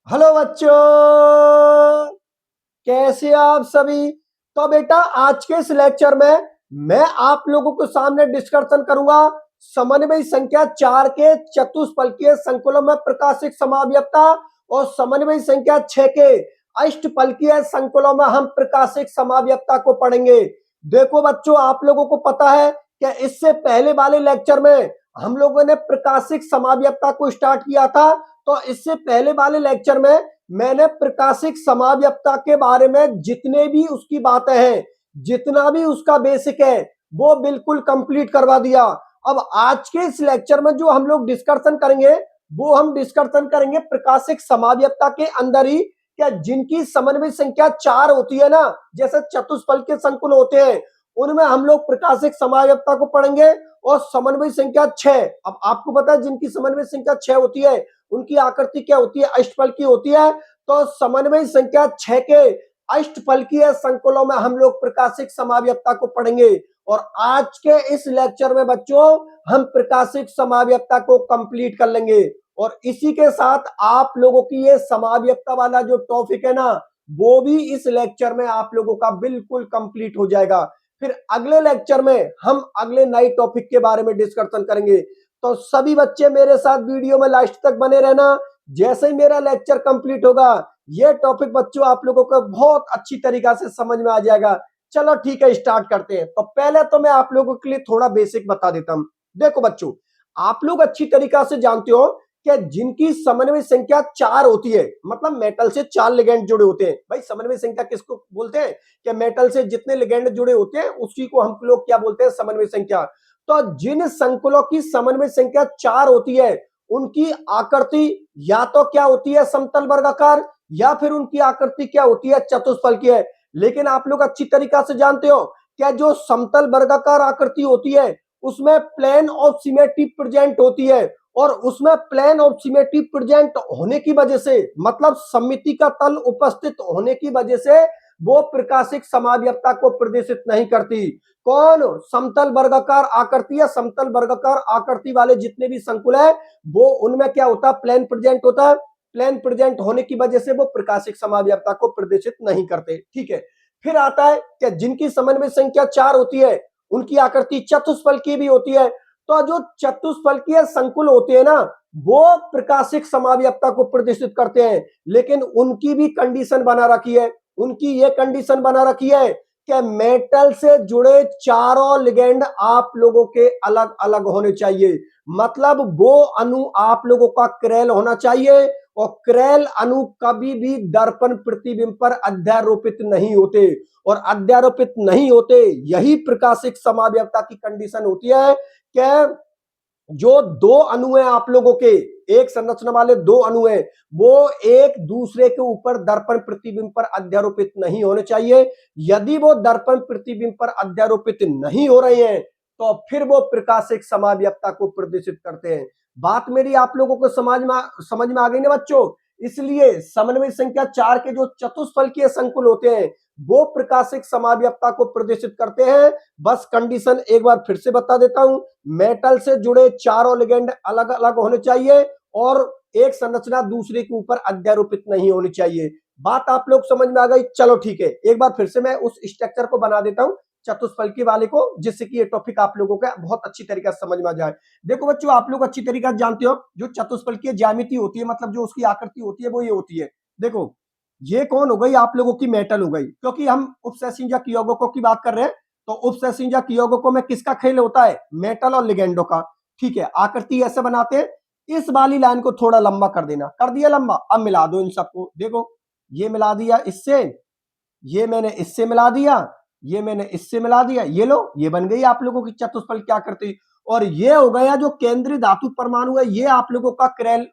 Hello बच्चों, कैसे आप सभी। तो बेटा आज के इस लेक्चर में मैं आप लोगों के सामने डिस्कशन करूंगा समन्वय संख्या 4 के चतुष्फलकीय संकुलों में प्रकाशिक समावयवता और समन्वय संख्या 6 के अष्टफलकीय संकुलों में हम प्रकाशिक समावयवता को पढ़ेंगे। देखो बच्चों, आप लोगों को पता है कि इससे पहले वाले लेक्चर में हम लोगों ने प्रकाशिक समावयवता को स्टार्ट किया था। तो इससे पहले वाले लेक्चर में मैंने प्रकाशिक समावयवता के बारे में जितने भी उसकी बातें हैं, जितना भी उसका बेसिक है, वो बिल्कुल कंप्लीट करवा दिया। अब आज के इस लेक्चर में जो हम लोग डिस्कशन करेंगे, वो हम डिस्कशन करेंगे प्रकाशिक समावयवता के अंदर ही, क्या जिनकी समन्वय संख्या 4 होती है ना, जैसे चतुष्फल के संकुल होते हैं, उनमें हम लोग प्रकाशिक समावयवता को पढ़ेंगे। और समन्वय संख्या 6, अब आपको पता है जिनकी समन्वय संख्या 6 होती है उनकी आकृति क्या होती है, अष्टफल की होती है। तो समन्वय संख्या 6 के अष्टफलकीय संकुलों में हम लोग प्रकाशिक समावयवता को पढ़ेंगे। और आज के इस लेक्चर में बच्चों हम प्रकाशिक समावयवता को कंप्लीट कर लेंगे। और इसी के साथ आप लोगों की ये समावयवता वाला जो टॉपिक है ना, वो भी इस लेक्चर में आप लोगों का बिल्कुल कंप्लीट हो जाएगा। फिर अगले लेक्चर में हम अगले नए टॉपिक के बारे में डिस्कशन करेंगे। तो सभी बच्चे मेरे साथ वीडियो में लास्ट तक बने रहना। जैसे ही मेरा लेक्चर कंप्लीट होगा, ये टॉपिक बच्चों आप लोगों को बहुत अच्छी तरीका से समझ में आ जाएगा। चलो ठीक है, स्टार्ट करते हैं। तो पहले तो मैं आप लोगों के लिए थोड़ा बेसिक बता देता हूं। देखो बच्चों, आप लोग अच्छी तरीका से जानते हो कि जिनकी समन्वय संख्या 4 होती है, मतलब मेटल से 4 लिगेंड जुड़े होते हैं। भाई समन्वय संख्या किसको बोलते हैं? कि मेटल से जितने लिगेंड जुड़े होते हैं उसी को हम लोग क्या बोलते हैं? समन्वय संख्या। तो जिन संकुलों की समन्वय संख्या 4 होती है, उनकी आकृति या तो क्या होती है? समतल वर्गाकार, या फिर उनकी आकृति क्या होती है? चतुष्फलकीय। लेकिन आप लोग अच्छी तरीका से जानते हो क्या जो समतल वर्गाकार आकृति होती है उसमें प्लेन ऑफ सिमेट्री प्रेजेंट होती है। और उसमें प्लेन ऑफ सिमेट्री प्रेजेंट होने की वजह से, मतलब सममिति का तल उपस्थित होने की वजह से, वो प्रकाशिक समावयवता को प्रदर्शित नहीं करती। कौन? समतल वर्गाकार आकृति या समतल वर्गाकार आकृति वाले जितने भी संकुल है, वो उनमें क्या होता है? प्लेन प्रेजेंट होता है। प्लेन प्रेजेंट होने की वजह से वो प्रकाशिक समावयवता को प्रदर्शित नहीं करते। ठीक है। फिर आता है कि जिनकी समन्वय संख्या 4 होती है, उनकी आकृति चतुष्फलकीय भी होती है। तो जो चतुष्फलकीय संकुल होते हैं ना, वो प्रकाशिक समावयवता को प्रदर्शित करते हैं। लेकिन उनकी भी कंडीशन बना रखी है। उनकी ये कंडीशन बना रखी है कि मेटल से जुड़े चारों लिगेंड आप लोगों के अलग अलग होने चाहिए। मतलब वो अणु आप लोगों का क्रेल होना चाहिए। और क्रेल अणु कभी भी दर्पण प्रतिबिंब पर अध्यारोपित नहीं होते। और अध्यारोपित नहीं होते, यही प्रकाशिक समावयवता की कंडीशन होती है कि जो दो अणु हैं आप लोगों के, एक संरचना वाले दो अणु हैं, वो एक दूसरे के ऊपर दर्पण प्रतिबिंब पर अध्यारोपित नहीं होने चाहिए। यदि वो दर्पण प्रतिबिंब पर अध्यारोपित नहीं हो रहे हैं तो फिर वो प्रकाशिक समावयवता को प्रदर्शित करते हैं। बात मेरी आप लोगों को समझ में आ गई ना बच्चों? इसलिए समन्वय संख्या 4 के जो चतुष्फलकीय संकुल होते हैं, वो प्रकाशिक समावयवता को प्रदर्शित करते हैं। बस कंडीशन एक बार फिर से बता देता हूं। मेटल से जुड़े चारों लिगेंड अलग अलग होने चाहिए और एक संरचना दूसरे के ऊपर अध्यारोपित नहीं होनी चाहिए। बात आप लोग समझ में आ गई? चलो ठीक है, एक बार फिर से मैं उस स्ट्रक्चर को बना देता हूं चतुष्फलकी वाले को, जिससे कि ये टॉपिक आप लोगों का बहुत अच्छी तरीके से समझ में आ जाए। देखो बच्चों, आप लोग अच्छी तरीके से जानते हो जो चतुष्फलकीय ज्यामिति होती है, मतलब जो उसकी आकृति होती है, वो ये होती है। देखो, ये कौन हो गई? आप लोगों की मेटल हो गई, क्योंकि हम उपसंयोजक यौगिकों की बात कर रहे हैं। तो उपसंयोजक यौगिकों में किसका खेल होता है? मेटल और लिगेंडो का। ठीक है, आकृति ऐसे बनाते हैं। इस वाली लाइन को थोड़ा लंबा कर देना, कर दिया लंबा। अब मिला दो इन सबको। देखो, ये मिला दिया इससे, ये मैंने इससे मिला दिया, ये मैंने इससे मिला दिया। ये लो, ये बन गई आप लोगों की चतुष्फल की आकृति। और ये हो गया जो केंद्रीय धातु परमाणु है, ये आप लोगों का क्रेल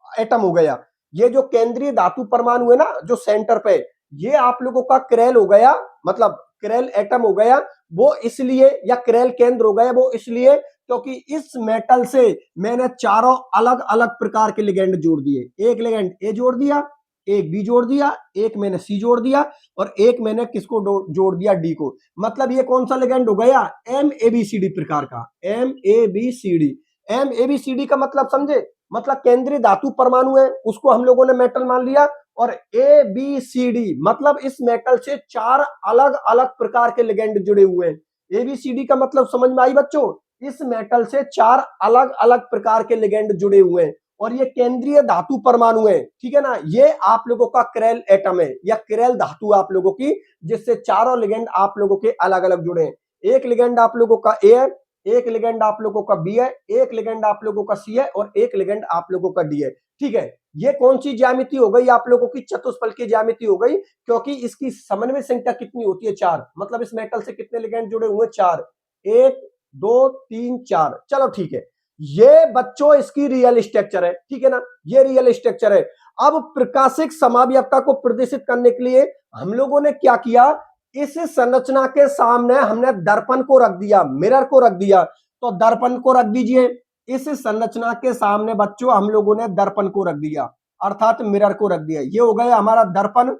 एटम हो गया। ये जो केंद्रीय धातु परमाणु है ना, जो सेंटर पे, ये आप लोगों का क्रेल हो गया, मतलब क्रेल एटम हो गया। वो इसलिए, या क्रेल केंद्र हो गया वो इसलिए क्योंकि इस मेटल से मैंने चारों अलग अलग प्रकार के लिगेंड जोड़ दिए। एक लिगेंड ए जोड़ दिया, एक बी जोड़ दिया, एक मैंने सी जोड़ दिया, और एक मैंने किसको जोड़ दिया? डी को। मतलब ये कौन सा लिगेंड हो गया? M A B C D प्रकार का। M A B C D. M A B C D का मतलब समझे? मतलब केंद्रीय धातु परमाणु है, उसको हम लोगों ने मेटल मान लिया। और ए बी सी डी मतलब इस मेटल से 4 अलग अलग प्रकार के लिगेंड जुड़े हुए हैं। ए बी सी डी का मतलब समझ में आई बच्चों? इस मेटल से 4 अलग अलग प्रकार के लिगेंड जुड़े हुए हैं और ये केंद्रीय धातु परमाणु है, ठीक है ना। ये आप लोगों का क्रेल एटम है या क्रेल धातु आप लोगों की, जिससे चारों लिगेंड आप लोगों के अलग अलग जुड़े हैं। एक लिगेंड आप लोगों का ए है, एक लिगेंड आप लोगों का बी है, एक लिगेंड आप लोगों का सी है और एक लिगेंड आप लोगों का डी है, ठीक है। ये कौन सी ज्यामिति हो गई आप लोगों की? चतुष्फलकीय ज्यामिति हो गई, क्योंकि इसकी समन्वय संख्या कितनी होती है? 4। मतलब इस मेटल से कितने लिगेंड जुड़े हुए? 4। 1 2 3 4। चलो ठीक है, ये बच्चों इसकी रियल स्ट्रक्चर है, ठीक है ना, ये रियल स्ट्रक्चर है। अब प्रकाशिक समावयवता को प्रदर्शित करने के लिए हम लोगों ने क्या किया? इस संरचना के सामने हमने दर्पण को रख दिया, मिरर को रख दिया। तो दर्पण को रख दीजिए, इस संरचना के सामने बच्चों हम लोगों ने दर्पण को रख दिया, अर्थात मिरर को रख दिया। ये हो गया हमारा दर्पण।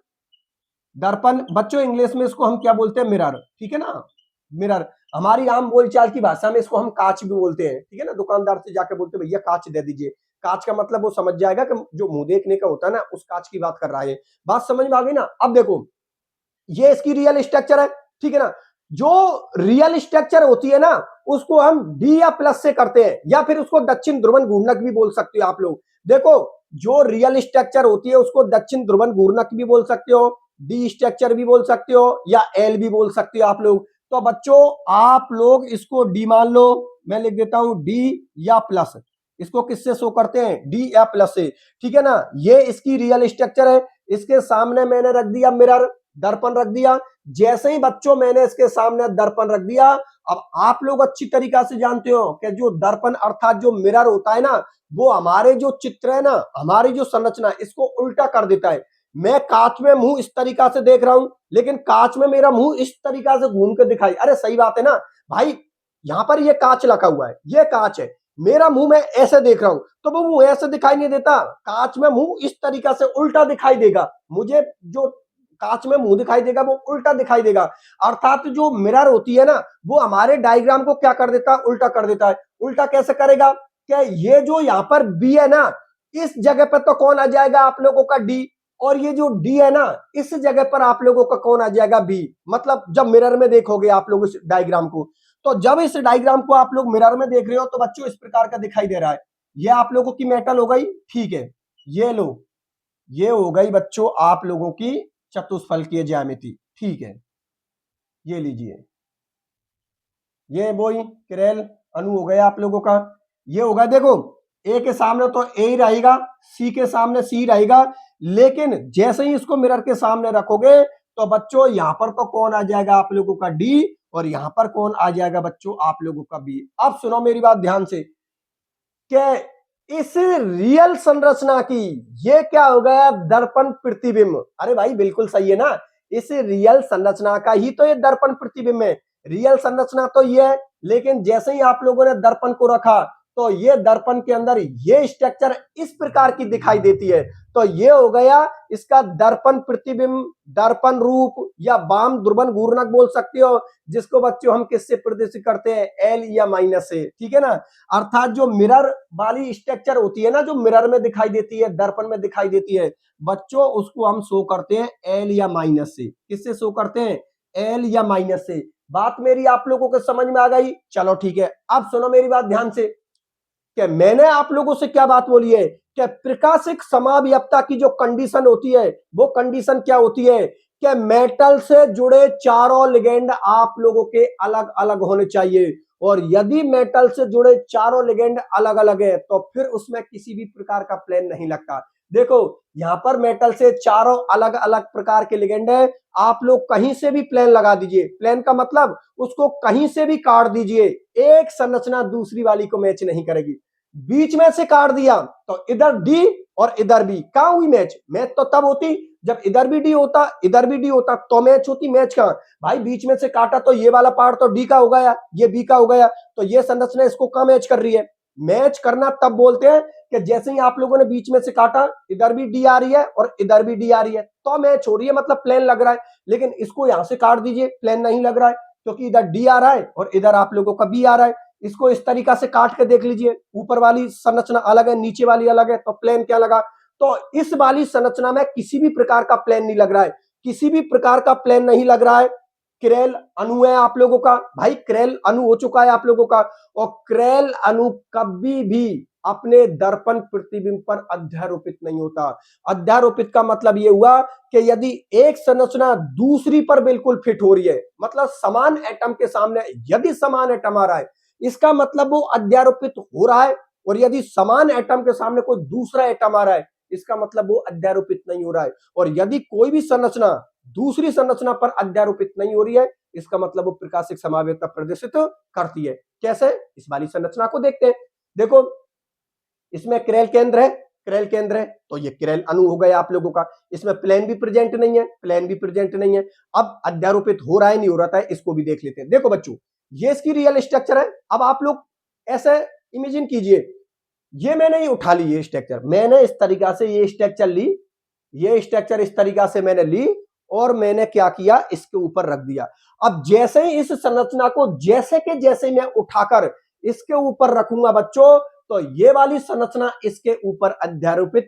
दर्पण बच्चों इंग्लिश में इसको हम क्या बोलते हैं? मिरर, ठीक है ना, मिरर। हमारी आम बोलचाल की भाषा में इसको हम कांच भी बोलते हैं, ठीक है ना। दुकानदार से जाके बोलते हैं भैया कांच दे दीजिए, कांच का मतलब वो समझ जाएगा कि जो मुंह देखने का होता है ना, उस कांच की बात कर रहा है। बात समझ में आ गई ना? अब देखो, ये इसकी रियल स्ट्रक्चर है, ठीक है ना। जो रियल स्ट्रक्चर होती है ना, उसको हम डी या प्लस से करते हैं, या फिर उसको दक्षिण ध्रुवन घूर्णक भी बोल सकते हो आप लोग। देखो, जो रियल स्ट्रक्चर होती है उसको दक्षिण ध्रुवन घूर्णक भी बोल सकते हो, डी स्ट्रक्चर भी बोल सकते हो, या एल भी बोल सकते हो आप लोग। तो बच्चों आप लोग इसको डी मान लो, मैं लिख देता हूं डी या प्लस। इसको किससे शो करते हैं? डी या प्लस से, ठीक है ना। ये इसकी रियल स्ट्रक्चर है। इसके सामने मैंने रख दिया मिरर, दर्पण रख दिया। जैसे ही बच्चों मैंने इसके सामने दर्पण रख दिया, अब आप लोग अच्छी तरीका से जानते हो कि जो दर्पण अर्थात जो मिरर होता है ना, वो हमारे जो चित्र है ना, हमारी जो संरचना, इसको उल्टा कर देता है। मैं कांच में मुंह इस तरीका से देख रहा हूं, लेकिन कांच में मेरा मुंह इस तरीका से घूम के दिखाई, अरे सही बात है ना भाई। यहां पर ये कांच लगा हुआ है, ये कांच है, मेरा मुंह मैं ऐसे देख रहा हूं, तो वो मुंह ऐसे दिखाई नहीं देता। कांच में मुंह इस तरीका से उल्टा दिखाई देगा, मुझे जो कांच में मुंह दिखाई देगा वो उल्टा दिखाई देगा। अर्थात जो मिरर होती है ना, वो हमारे डायग्राम को क्या कर देता है? उल्टा कर देता है। उल्टा कैसे करेगा? क्या ये जो यहाँ पर बी है ना, इस जगह पर तो कौन आ जाएगा आप लोगों का? डी। और ये जो डी है ना, इस जगह पर आप लोगों का कौन आ जाएगा? बी। मतलब जब मिरर में देखोगे आप लोग इस डायग्राम को, तो जब इस डायग्राम को आप लोग मिरर में देख रहे हो तो बच्चों इस प्रकार का दिखाई दे रहा है। ये आप लोगों की मेटल हो गई, ठीक है। ये लो, ये हो गई बच्चों आप लोगों की चतुष्फलकीय ज्यामिति, ठीक है। ये लीजिए, ये वही क्रेल अणु हो गया आप लोगों का। ये होगा, देखो ए के सामने तो ए ही रहेगा, सी के सामने सी रहेगा, लेकिन जैसे ही इसको मिरर के सामने रखोगे तो बच्चों यहां पर तो कौन आ जाएगा आप लोगों का? डी। और यहां पर कौन आ जाएगा बच्चों? आप लोगों का बी। अब सुनो मेरी बात ध्यान से, कि इस रियल संरचना की ये क्या हो गया? दर्पण प्रतिबिंब। अरे भाई बिल्कुल सही है ना, इस रियल संरचना का ही तो ये दर्पण प्रतिबिंब है। रियल संरचना तो ये है, लेकिन जैसे ही आप लोगों ने दर्पण को रखा तो ये दर्पण के अंदर ये स्ट्रक्चर इस प्रकार की दिखाई देती है। तो ये हो गया इसका दर्पण प्रतिबिंब, दर्पण रूप, या वाम ध्रुवन घूर्णक बोल सकते हो, जिसको बच्चों हम किससे प्रदर्शित करते हैं? एल या माइनस से, ठीक है ना। अर्थात जो मिरर वाली स्ट्रक्चर होती है ना, जो मिरर में दिखाई देती है, दर्पण में दिखाई देती है बच्चों, उसको हम शो करते हैं एल या माइनस से। किससे शो करते हैं? एल या माइनस से। बात मेरी आप लोगों को समझ में आ गई? चलो ठीक है, अब सुनो मेरी बात ध्यान से, कि मैंने आप लोगों से क्या बात बोली है कि प्रकाशिक समावयवता की जो कंडीशन होती है, वो कंडीशन क्या होती है? कि मेटल से जुड़े चारों लिगेंड आप लोगों के अलग अलग होने चाहिए। और यदि मेटल से जुड़े चारों लिगेंड अलग अलग है तो फिर उसमें किसी भी प्रकार का प्लेन नहीं लगता। देखो यहां पर मेटल से चारों अलग अलग प्रकार के लिगेंड है, आप लोग कहीं से भी प्लेन लगा दीजिए। प्लेन का मतलब उसको कहीं से भी काट दीजिए, एक संरचना दूसरी वाली को मैच नहीं करेगी। बीच में से काट दिया तो इधर डी और इधर बी, कहां हुई मैच? मैच तो तब होती जब इधर भी डी होता, इधर भी डी होता, तो मैच होती। मैच कहां भाई? बीच में से काटा तो ये वाला पार्ट तो डी का हो गया, ये बी का हो गया, तो ये संरचना इसको कहां मैच कर रही है? मैच करना तब बोलते हैं कि जैसे ही आप लोगों ने बीच में से काटा, इधर भी डी आ रही है और इधर भी डी आ रही है, तो मैच हो रही है, मतलब प्लेन लग रहा है। लेकिन इसको यहां से काट दीजिए, प्लेन नहीं लग रहा है, क्योंकि इधर डी आ रहा है और इधर आप लोगों का बी आ रहा है। इसको इस तरीका से काट के देख लीजिए, ऊपर वाली संरचना अलग है, नीचे वाली अलग है, तो प्लेन क्या लगा? तो इस वाली संरचना में किसी भी प्रकार का प्लेन नहीं लग रहा है, किसी भी प्रकार का प्लेन नहीं लग रहा है। क्रेल अणु है आप लोगों का, भाई क्रेल अणु हो चुका है आप लोगों का, और क्रेल अणु कभी भी अपने दर्पण प्रतिबिंब पर अध्यारोपित नहीं होता। अध्यारोपित का मतलब यह हुआ कि यदि एक संरचना दूसरी पर बिल्कुल फिट हो रही है, मतलब समान एटम के सामने यदि समान एटम आ रहा है, इसका मतलब वो अध्यारोपित हो रहा है। और यदि समान एटम के सामने कोई दूसरा एटम आ रहा है, इसका मतलब वो अध्यारोपित नहीं हो रहा है। और यदि कोई भी संरचना दूसरी संरचना पर अध्यारोपित नहीं हो रही है, इसका मतलब वो प्रकाशिक समावयवता प्रदर्शित करती है। कैसे? इस वाली संरचना को देखते हैं। देखो इसमें क्रेल केंद्र है, क्रेल केंद्र है, तो ये क्रेल अणु हो गया आप लोगों का। इसमें प्लेन भी प्रेजेंट नहीं है, प्लेन भी प्रेजेंट नहीं है। अब अध्यारोपित हो रहा है नहीं हो रहा है, इसको भी देख लेते हैं। देखो बच्चों, ये इसकी रियल स्ट्रक्चर है। अब आप लोग ऐसे इमेजिन कीजिए, ये मैंने ही उठा ली, ये स्ट्रक्चर मैंने इस तरीका से ये स्ट्रक्चर ली, ये स्ट्रक्चर इस तरीका से मैंने ली और मैंने क्या किया, इसके ऊपर रख दिया। अब जैसे ही इस संरचना को जैसे के जैसे मैं उठाकर इसके ऊपर रखूंगा बच्चों, तो ये वाली संरचना इसके ऊपर अध्यारोपित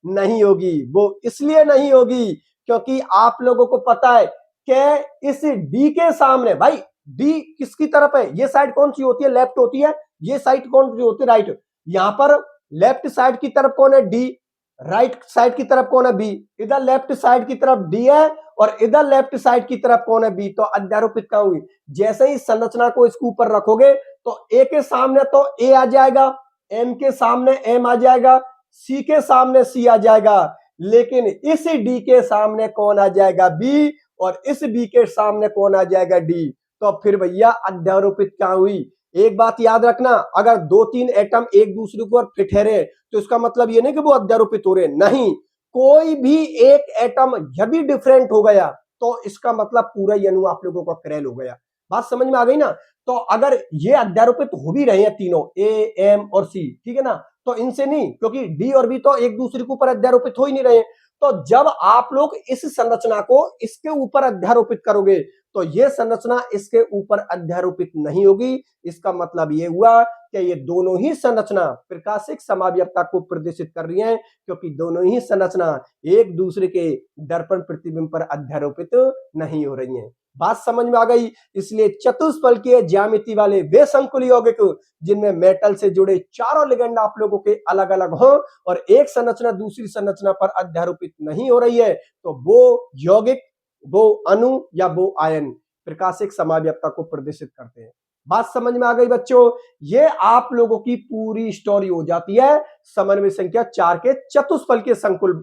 नहीं होगी। वो इसलिए नहीं होगी क्योंकि आप लोगों को पता है कि इस डी के सामने, भाई डी किसकी तरफ है? ये साइड कौन सी होती है? लेफ्ट होती है। ये साइड कौन सी होती है? राइट। यहां पर लेफ्ट साइड की तरफ कौन है? डी। राइट साइड की तरफ कौन है? बी। इधर लेफ्ट साइड की तरफ डी है और इधर लेफ्ट साइड की तरफ कौन है? बी। तो अध्यारोपित कहां हुई? जैसे ही संरचना को इसके ऊपर रखोगे तो ए के सामने तो ए आ जाएगा, एम के सामने एम आ जाएगा, सी के सामने सी आ जाएगा, लेकिन इस डी के सामने कौन आ जाएगा? बी। और इस बी के सामने कौन आ जाएगा? डी। तो फिर भैया अध्यारोपित क्या हुई? एक बात याद रखना, अगर दो तीन एटम एक दूसरे को फिट है तो इसका मतलब ये नहीं कि वो अध्यारोपित हो रहे, नहीं। कोई भी एक एटम यदि डिफरेंट हो गया तो इसका मतलब पूरा ये अणु आप लोगों का क्रेल हो गया। बात समझ में आ गई ना? तो अगर ये अध्यारोपित हो भी रहे हैं तीनों, ए एम और सी, ठीक है ना, तो इनसे नहीं, क्योंकि डी और बी तो एक दूसरे के ऊपर अध्यारोपित हो ही नहीं रहे। तो जब आप लोग इस संरचना को इसके ऊपर अध्यारोपित करोगे तो ये संरचना इसके ऊपर अध्यारोपित नहीं होगी। इसका मतलब ये हुआ कि ये दोनों ही संरचना प्रकाशिक समावयवता को प्रदर्शित कर रही हैं, क्योंकि दोनों ही संरचना एक दूसरे के दर्पण प्रतिबिंब पर अध्यारोपित नहीं हो रही हैं। बात समझ में आ गई? इसलिए चतुष्फलकीय ज्यामिति वाले वे संकुल यौगिक जिनमें मेटल से जुड़े चारों लिगेंड आप लोगों के अलग अलग हो और एक संरचना दूसरी संरचना पर अध्यारोपित नहीं हो रही है, तो वो यौगिक, वो अणु या वो आयन प्रकाशिक समावयवता को प्रदर्शित करते हैं। बात समझ में आ गई बच्चों? ये आप लोगों की पूरी स्टोरी हो जाती है समन्वय संख्या 4 के चतुष्फलकीय संकुल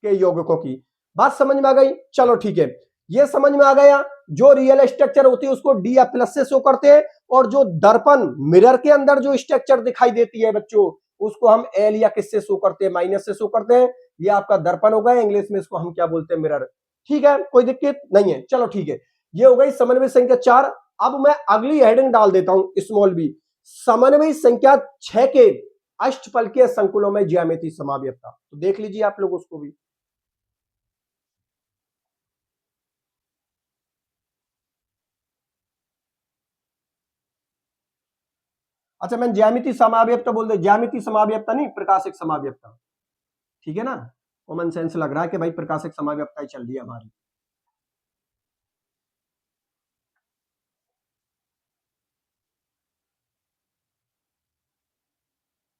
के यौगिकों की। बात समझ में आ गई? चलो ठीक है, ये समझ में आ गया। जो रियल स्ट्रक्चर होती है उसको डी या प्लस से शो करते हैं, और जो दर्पण मिरर के अंदर जो स्ट्रक्चर दिखाई देती है बच्चों, उसको हम एल या किससे शो करते हैं? माइनस से शो करते हैं। ये आपका दर्पण होगा, इंग्लिश में इसको हम क्या बोलते हैं? मिरर। ठीक है, कोई दिक्कत नहीं है। चलो ठीक है, ये हो गई समन्वय संख्या 4। अब मैं अगली हेडिंग डाल देता हूं, स्मॉल बी, समन्वय संख्या 6 के अष्टफलकीय संकुलों में ज्यामितीय समावयवता। तो देख लीजिए आप लोग उसको भी। अच्छा, मैं ज्यामितीय समावयवता बोल दे, ज्यामितीय समावयवता नहीं, प्रकाशिक समावयवता। ठीक है ना? कॉमन सेंस लग रहा है कि भाई प्रकाशिक समावयवता ही चल रही है हमारी।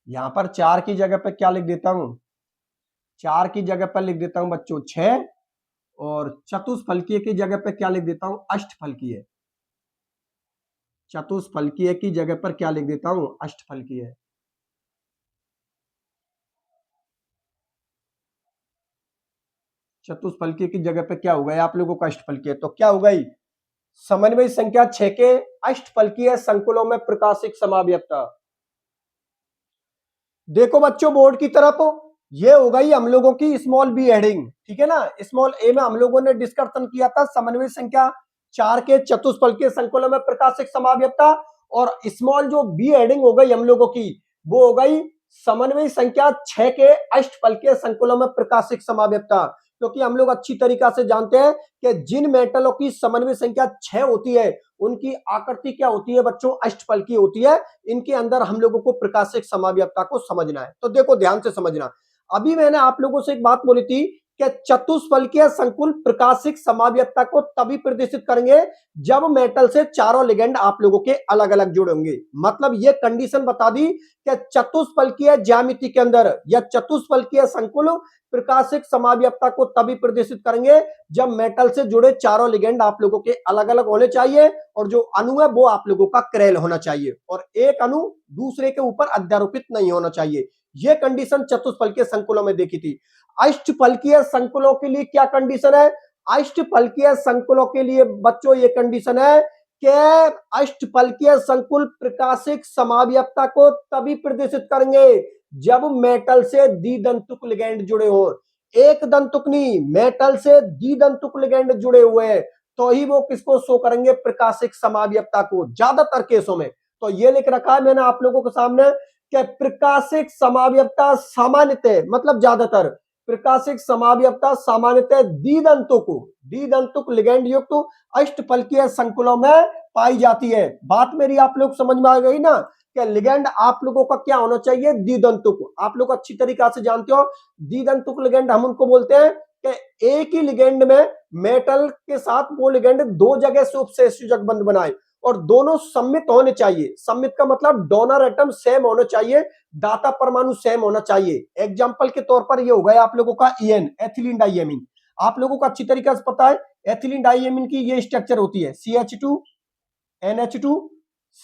यहां पर 4 की जगह पे क्या लिख देता हूं? 4 की जगह पर लिख देता हूं बच्चों 6, और चतुष्फलकीय की जगह पे क्या लिख देता हूं? अष्टफलकीय। चतुष्फलकीय की जगह पर क्या लिख देता हूं? अष्टफलकीय। चतुष्फलकीय की जगह पे क्या हो गया आप लोगों का? अष्टफलकीय। तो क्या हो गई? समन्वय संख्या 6 के अष्टफलकीय संकुलों में प्रकाशिक समावयवता। देखो बच्चों बोर्ड की तरफ, ये हो गई हम लोगों की स्मॉल बी हेडिंग। ठीक है ना? स्मॉल ए में हम लोगों ने डिस्कशन किया था समन्वय संख्या 4 के चतुष्फलकीय संकुलों में प्रकाशिक समावयवता, और स्मॉल जो बी हेडिंग हो गई हम लोगों की, वो हो गई समन्वय संख्या 6 के अष्टफलकीय संकुलों में प्रकाशिक समावयवता। क्योंकि हम लोग अच्छी तरीका से जानते हैं कि जिन मेटलों की समन्वय संख्या 6 होती है उनकी आकृति क्या होती है बच्चों, अष्टफलकीय होती है। इनके अंदर हम लोगों को प्रकाशिक समावयवता को समझना है। तो देखो ध्यान से समझना, अभी मैंने आप लोगों से एक बात बोली थी कि चतुष्फलकीय संकुल प्रकाशिक समावयवता को तभी प्रदर्शित करेंगे जब मेटल से चारों लिगेंड आप लोगों के अलग अलग जुड़े होंगे। मतलब ये कंडीशन बता दी कि चतुष्फलकीय ज्यामिति के अंदर या चतुष्फलकीय संकुल प्रकाशिक समावयवता को तभी प्रदर्शित करेंगे जब मेटल से जुड़े चारों लिगेंड आप लोगों के अलग अलग होने चाहिए और जो अणु है वो आप लोगों का क्रेल होना चाहिए और एक अणु दूसरे के ऊपर अध्यारोपित नहीं होना चाहिए। यह कंडीशन चतुष्फलकीय संकुलों में देखी थी। अष्टफलकीय संकुलों के लिए क्या कंडीशन है? अष्टफलकीय संकुलों के लिए बच्चों ये कंडीशन है कि अष्टफलकीय संकुल प्रकाशिक समावयवता को तभी प्रदर्शित करेंगे जब मेटल से द्विदंतुक लिगेंड जुड़े हो। एक दंतुक नहीं, मेटल से द्विदंतुक लिगेंड जुड़े हुए हैं तो ही वो किसको शो करेंगे? प्रकाशिक समावयवता को, ज्यादातर केसों में। तो ये लिख रखा है मैंने आप लोगों के सामने कि प्रकाशिक समावयवता सामान्यतः, मतलब ज्यादातर प्रकाशिक समावयवता सामान्यतः द्विदंतुक लिगेंड युक्त अष्टफलकीय संकुलों में पाई जाती है। बात मेरी आप लोग समझ में आ गई ना कि लिगेंड आप लोगों का क्या होना चाहिए? द्विदंतुक। आप लोग अच्छी तरीका से जानते हो द्विदंतुक लिगेंड हम उनको बोलते हैं कि एक ही लिगेंड में मेटल के साथ वो लिगेंड दो जगह से उपसहसंयोजक बंध बनाए और दोनों सम्मित होने चाहिए। सम्मित का मतलब डोनर एटम सेम होना चाहिए, दाता परमाणु सेम होना चाहिए। एग्जांपल के तौर पर ये हो गया आप लोगों का EN, एथिलीन डाइएमीन। आप लोगों को अच्छी तरीके से पता है एथिलीन डाइएमीन की ये स्ट्रक्चर होती है CH2 NH2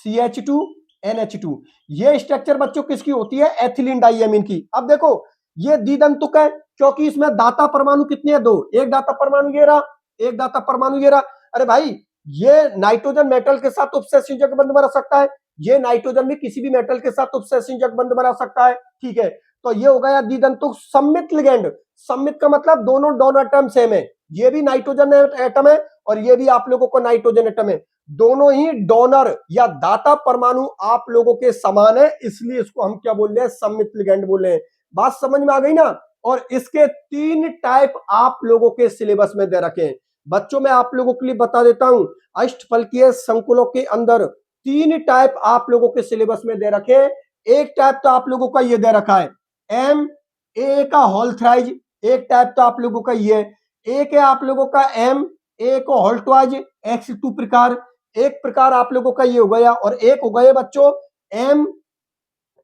CH2 NH2। ये स्ट्रक्चर बच्चों किसकी होती है? एथिलीन डाइएमीन की। अब देखो ये द्विदंतुक है क्योंकि इसमें दाता परमाणु कितने हैं? दो। एक दाता परमाणु ये रहा, एक दाता परमाणु ये रहा। अरे भाई ये नाइट्रोजन मेटल के साथ उपसहसंयोजक बंध बना सकता है, ये नाइट्रोजन भी किसी भी मेटल के साथ उपसहसंयोजक बंध बना सकता है। ठीक है, तो ये हो गया द्विदंतुक सम्मित लिगेंड। सम्मित का मतलब दोनों डोनर एटम सेम है, ये भी नाइट्रोजन एटम है और ये भी आप लोगों को नाइट्रोजन एटम है। दोनों ही डोनर या दाता परमाणु आप लोगों के समान है, इसलिए इसको हम क्या बोल रहे हैं? सम्मित लिगेंड बोल रहे हैं। बात समझ में आ गई ना? और इसके 3 टाइप आप लोगों के सिलेबस में दे रखे हैं। बच्चों मैं आप लोगों के लिए बता देता हूं, अष्टफलकीय संकुलों के अंदर 3 टाइप आप लोगों के सिलेबस में दे रखे हैं। एक टाइप तो आप लोगों का ये दे रखा है MA का होल थ्राइज, एक टाइप तो आप लोगों का ये, एक है आप लोगों का MA को होल ट्वाइज X2 प्रकार, एक प्रकार आप लोगों का ये हो गया और एक हो गया बच्चों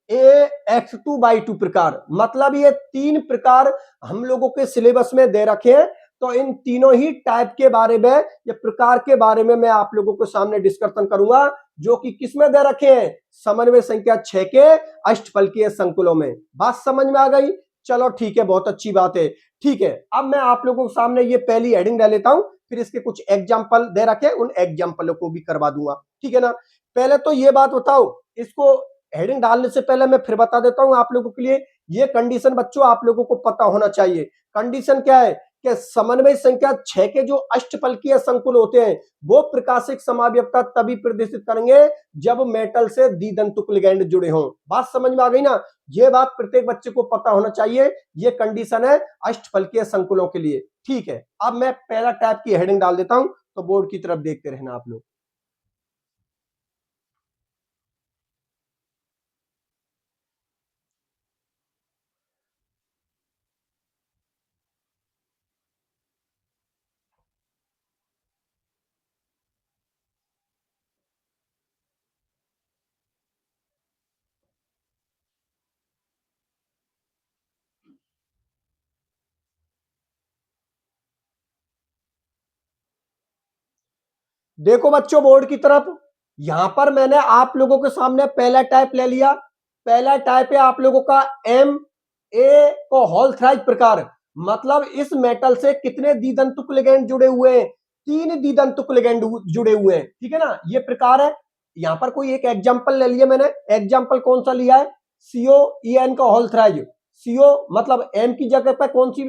MAX2/2 प्रकार। मतलब ये 3 प्रकार हम लोगों के सिलेबस में दे रखे हैं। तो इन तीनों ही टाइप के बारे में या प्रकार के बारे में मैं आप लोगों के सामने डिस्कशन करूंगा जो कि किसमें दे रखे हैं? समन्वय संख्या 6 के अष्टफलकीय संकुलों में। बात समझ में आ गई? चलो ठीक है, बहुत अच्छी बात है। ठीक है, अब मैं आप लोगों के सामने ये पहली हेडिंग ले लेता हूं, फिर इसके कुछ एग्जाम्पल दे रखे, उन एग्जाम्पलों को भी करवा दूंगा। ठीक है ना? पहले तो ये बात बताओ, इसको हेडिंग डालने से पहले मैं फिर बता देता हूं आप लोगों के लिए, ये कंडीशन बच्चों आप लोगों को पता होना चाहिए। कंडीशन क्या है कि समन्वय संख्या 6 के जो अष्टफलकीय संकुल होते हैं वो प्रकाशिक समावयवता तभी प्रदर्शित करेंगे जब मेटल से द्विदंतुक लिगेंड जुड़े हों। बात समझ में आ गई ना? ये बात प्रत्येक बच्चे को पता होना चाहिए। ये कंडीशन है अष्टफलकीय संकुलों के लिए। ठीक है, अब मैं पहला टाइप की हेडिंग डाल देता हूं, तो बोर्ड की तरफ देखते रहना आप लोग। देखो बच्चों बोर्ड की तरफ, यहां पर मैंने आप लोगों के सामने पहला टाइप ले लिया। पहला टाइप है आप लोगों का MA को होल थ्राइज प्रकार। मतलब इस मेटल से कितने द्विदंतुक लिगेंड जुड़े हुए हैं? 3 द्विदंतुक लिगेंड जुड़े हुए हैं। ठीक है ना? ये प्रकार है। यहां पर कोई एक एग्जांपल ले लिया मैंने। एग्जांपल कौन सा लिया है? COEN का होल थ्राइज। CO मतलब M की जगह पर कौन सी,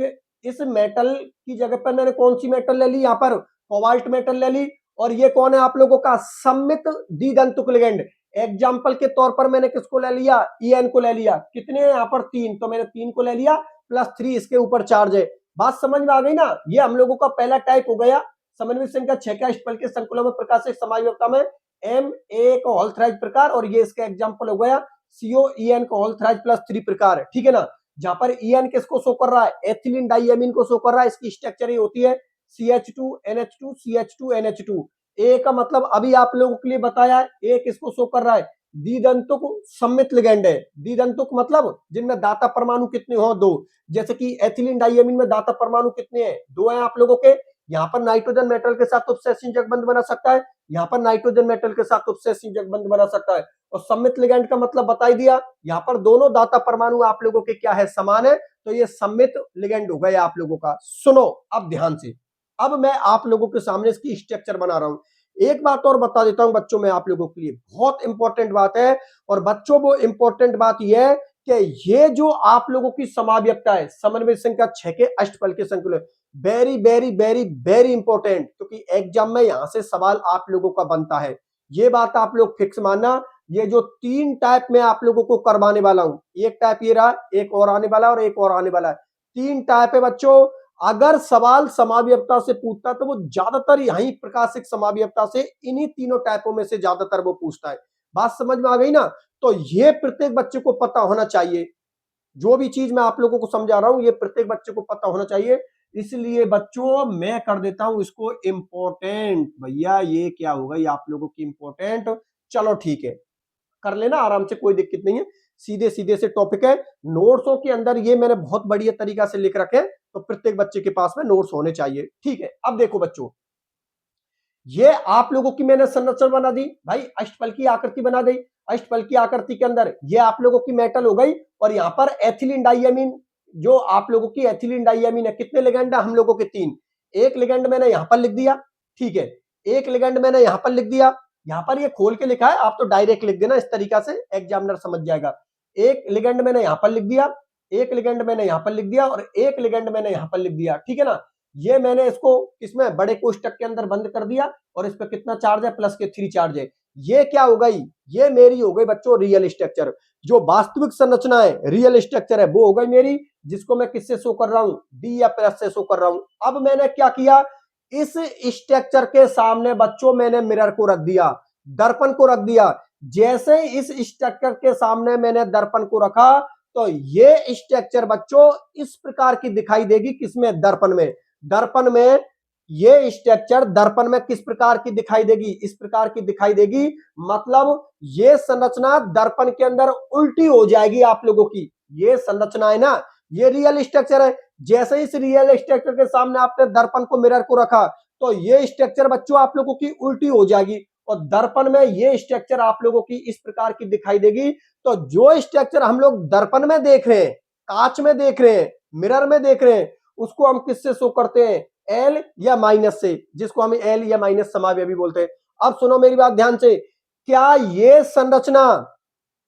इस मेटल की जगह पर मैंने कौन सी मेटल ले ली? यहां पर कोबाल्ट मेटल ले ली। और ये कौन है आप लोगों का? सम्मित द्विदंतुक लिगेंड। एग्जाम्पल के तौर पर मैंने किसको ले लिया? EN को ले लिया। कितने हैं यहां पर? 3, तो मैंने 3 को ले लिया, +3 इसके ऊपर चार्ज है। बात समझ में आ गई ना। ये हम लोगों का पहला टाइप हो गया समन्वय संख्या 6 के अष्टफलकीय संकुलों में प्रकाशित समायुक्ता में एम ए का होल थ्राइज प्रकार, और ये इसका एग्जांपल हो गया सीओ ई एन का होल थ्राइज प्लस 3 प्रकार, ठीक है ना। जहां पर ई एन किसको शो कर रहा है, एथिलीन डाइएमीन को शो कर रहा है। इसकी स्ट्रक्चर ये होती है CH2NH2 CH2NH2। ए का मतलब अभी आप लोगों के लिए बताया है, ए किसको शो कर रहा है, द्विदंतुक सम्मित लिगेंड है। द्विदंतुक मतलब जिनमें दाता परमाणु कितने हो, 2। जैसे कि एथिलीन डाइएमीन में दाता परमाणु कितने हैं, 2 हैं आप लोगों के। यहाँ पर नाइट्रोजन मेटल के साथ उपसेसिन जगबंध बना सकता है, यहाँ पर नाइट्रोजन मेटल के साथ उपसेसिन जगबंध बना सकता है। और सम्मित लिगेंड का मतलब बता ही दिया, यहाँ पर दोनों दाता परमाणु आप लोगों के क्या है, समान है, तो ये सम्मित लिगेंड हो गया आप लोगों का। सुनो अब ध्यान से, अब मैं आप लोगों के सामने इसकी स्ट्रक्चर बना रहा हूं। एक बात और बता देता हूं बच्चों, मैं आप लोगों के लिए बहुत इंपॉर्टेंट बात है। और बच्चों वो इंपॉर्टेंट बात यह है कि ये जो आप लोगों की समाव्यक्ता है समन्वय संख्या 6 के अष्टफलकीय संकुल, very very very very important, क्योंकि एग्जाम में यहां से सवाल आप लोगों का बनता है। ये बात आप लोग फिक्स मानना। ये जो 3 टाइप में आप लोगों को करवाने वाला हूं, एक टाइप ये रहा, एक और आने वाला और एक और आने वाला है। 3 टाइप है बच्चों। अगर सवाल समाव्यक्ता से पूछता तो वो ज्यादातर यही प्रकाशिक समाव्यक्ता से, इन्हीं तीनों टाइपों में से ज्यादातर वो पूछता है। बात समझ में आ गई ना। तो ये प्रत्येक बच्चे को पता होना चाहिए। जो भी चीज मैं आप लोगों को समझा रहा हूं, ये प्रत्येक बच्चे को पता होना चाहिए। इसलिए बच्चों मैं कर देता हूं इसको इंपॉर्टेंट। भैया ये क्या होगा, ये आप लोगों की इंपॉर्टेंट। चलो ठीक है, कर लेना आराम से, कोई दिक्कत नहीं है। सीधे सीधे से टॉपिक है। नोट्सों के अंदर ये मैंने बहुत बढ़िया तरीका से लिख रखे, तो प्रत्येक बच्चे के पास में नोट्स होने चाहिए, ठीक है। अब देखो बच्चों, ये आप लोगों की मैंने संरचना बना दी भाई, अष्टफल की आकृति बना दी। अष्टफल की आकृति के अंदर ये आप लोगों की मेटल हो गई, और यहां पर एथिलीन डाइएमीन, जो आप लोगों की एथिलीन डाइएमीन है, कितने लिगेंड है हम लोगों के, 3। एक लिगेंड मैंने यहां पर लिख दिया, ठीक है। एक लिगेंड मैंने यहां पर लिख दिया, यहां पर ये खोल के लिखा है, आप तो डायरेक्ट लिख देना, इस तरीका से एग्जामिनर समझ जाएगा। एक लिगेंड मैंने यहां पर लिख दिया, एक लिगेंड मैंने यहां पर लिख दिया, और एक लिगेंड मैंने यहां पर लिख दिया, ठीक है ना। ये मैंने इसको इसमें बड़े कोष्टक के अंदर बंद कर दिया, और इस पे कितना चार्ज है, प्लस के 3 चार्ज है। ये क्या हो गई, ये मेरी हो गई बच्चों रियल स्ट्रक्चर। जो वास्तविक संरचना है, रियल स्ट्रक्चर है, वो हो गई मेरी, जिसको मैं किससे शो कर रहा हूं, डी या प्लस से शो कर रहा हूं। अब मैंने क्या किया, इस स्ट्रक्चर के सामने बच्चों मैंने मिरर को रख दिया, दर्पण को रख दिया। जैसे इस स्ट्रक्चर के सामने मैंने दर्पण को रखा, तो ये स्ट्रक्चर बच्चों इस प्रकार की दिखाई देगी, किसमें, दर्पण में। दर्पण में ये स्ट्रक्चर दर्पण में किस प्रकार की दिखाई देगी, इस प्रकार की दिखाई देगी। मतलब ये संरचना दर्पण के अंदर उल्टी हो जाएगी आप लोगों की। ये संरचना है ना, ये रियल स्ट्रक्चर है। जैसे इस रियल स्ट्रक्चर के सामने आपने दर्पण को मिरर को रखा, तो ये स्ट्रक्चर बच्चों आप लोगों की उल्टी हो जाएगी, और दर्पण में ये स्ट्रक्चर आप लोगों की इस प्रकार की दिखाई देगी। तो जो स्ट्रक्चर हम लोग दर्पण में देख रहे हैं, कांच में देख रहे हैं, मिरर में देख रहे हैं, उसको हम किससे शो करते हैं, एल या माइनस से, जिसको हम एल या माइनस समावयवी बोलते हैं। अब सुनो मेरी बात ध्यान से, क्या ये संरचना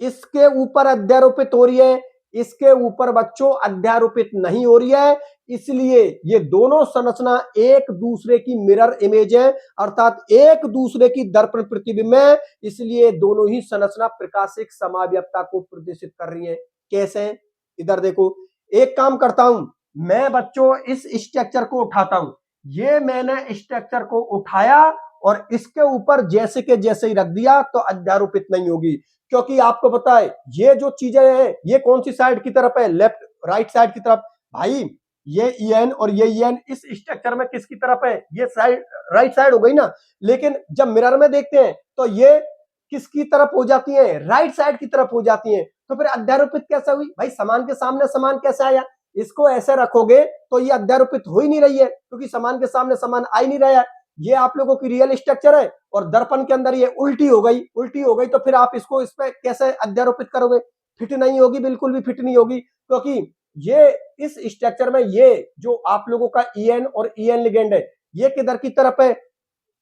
इसके ऊपर अध्यारोपित हो रही है, इसके ऊपर बच्चों अध्यारोपित नहीं हो रही है। इसलिए ये दोनों संरचना एक दूसरे की मिरर इमेज है, अर्थात एक दूसरे की दर्पण प्रतिबिंब है। इसलिए दोनों ही संरचना प्रकाशिक समाव्यक्ता को प्रदर्शित कर रही है। कैसे, इधर देखो, एक काम करता हूं मैं बच्चों, इस स्ट्रक्चर को उठाता हूं। ये मैंने स्ट्रक्चर को उठाया और इसके ऊपर जैसे के जैसे ही रख दिया, तो अध्यारोपित नहीं होगी। क्योंकि आपको पता है ये जो चीजें हैं, ये कौन सी साइड की तरफ है, लेफ्ट राइट साइड की तरफ। भाई ये ईएन और ये ईएन इस स्ट्रक्चर में किसकी तरफ है, ये साइड राइट साइड हो गई ना। लेकिन जब मिरर में देखते हैं तो ये किसकी तरफ हो जाती है, राइट साइड की तरफ हो जाती है। तो फिर अध्यारोपित कैसे हुई भाई, समान के सामने समान कैसे आया। इसको ऐसे रखोगे तो ये अध्यारोपित हो ही नहीं रही है, क्योंकि समान के सामने समान आ ही नहीं रहा है। ये आप लोगों की रियल स्ट्रक्चर है, और दर्पण के अंदर ये उल्टी हो गई, उल्टी हो गई, तो फिर आप इसको इस पे कैसे अध्यारोपित करोगे, फिट नहीं होगी, बिल्कुल भी फिट नहीं होगी। क्योंकि ये इस स्ट्रक्चर में ये जो आप लोगों का ईएन और ईएन लिगेंड है, ये किधर की तरफ है,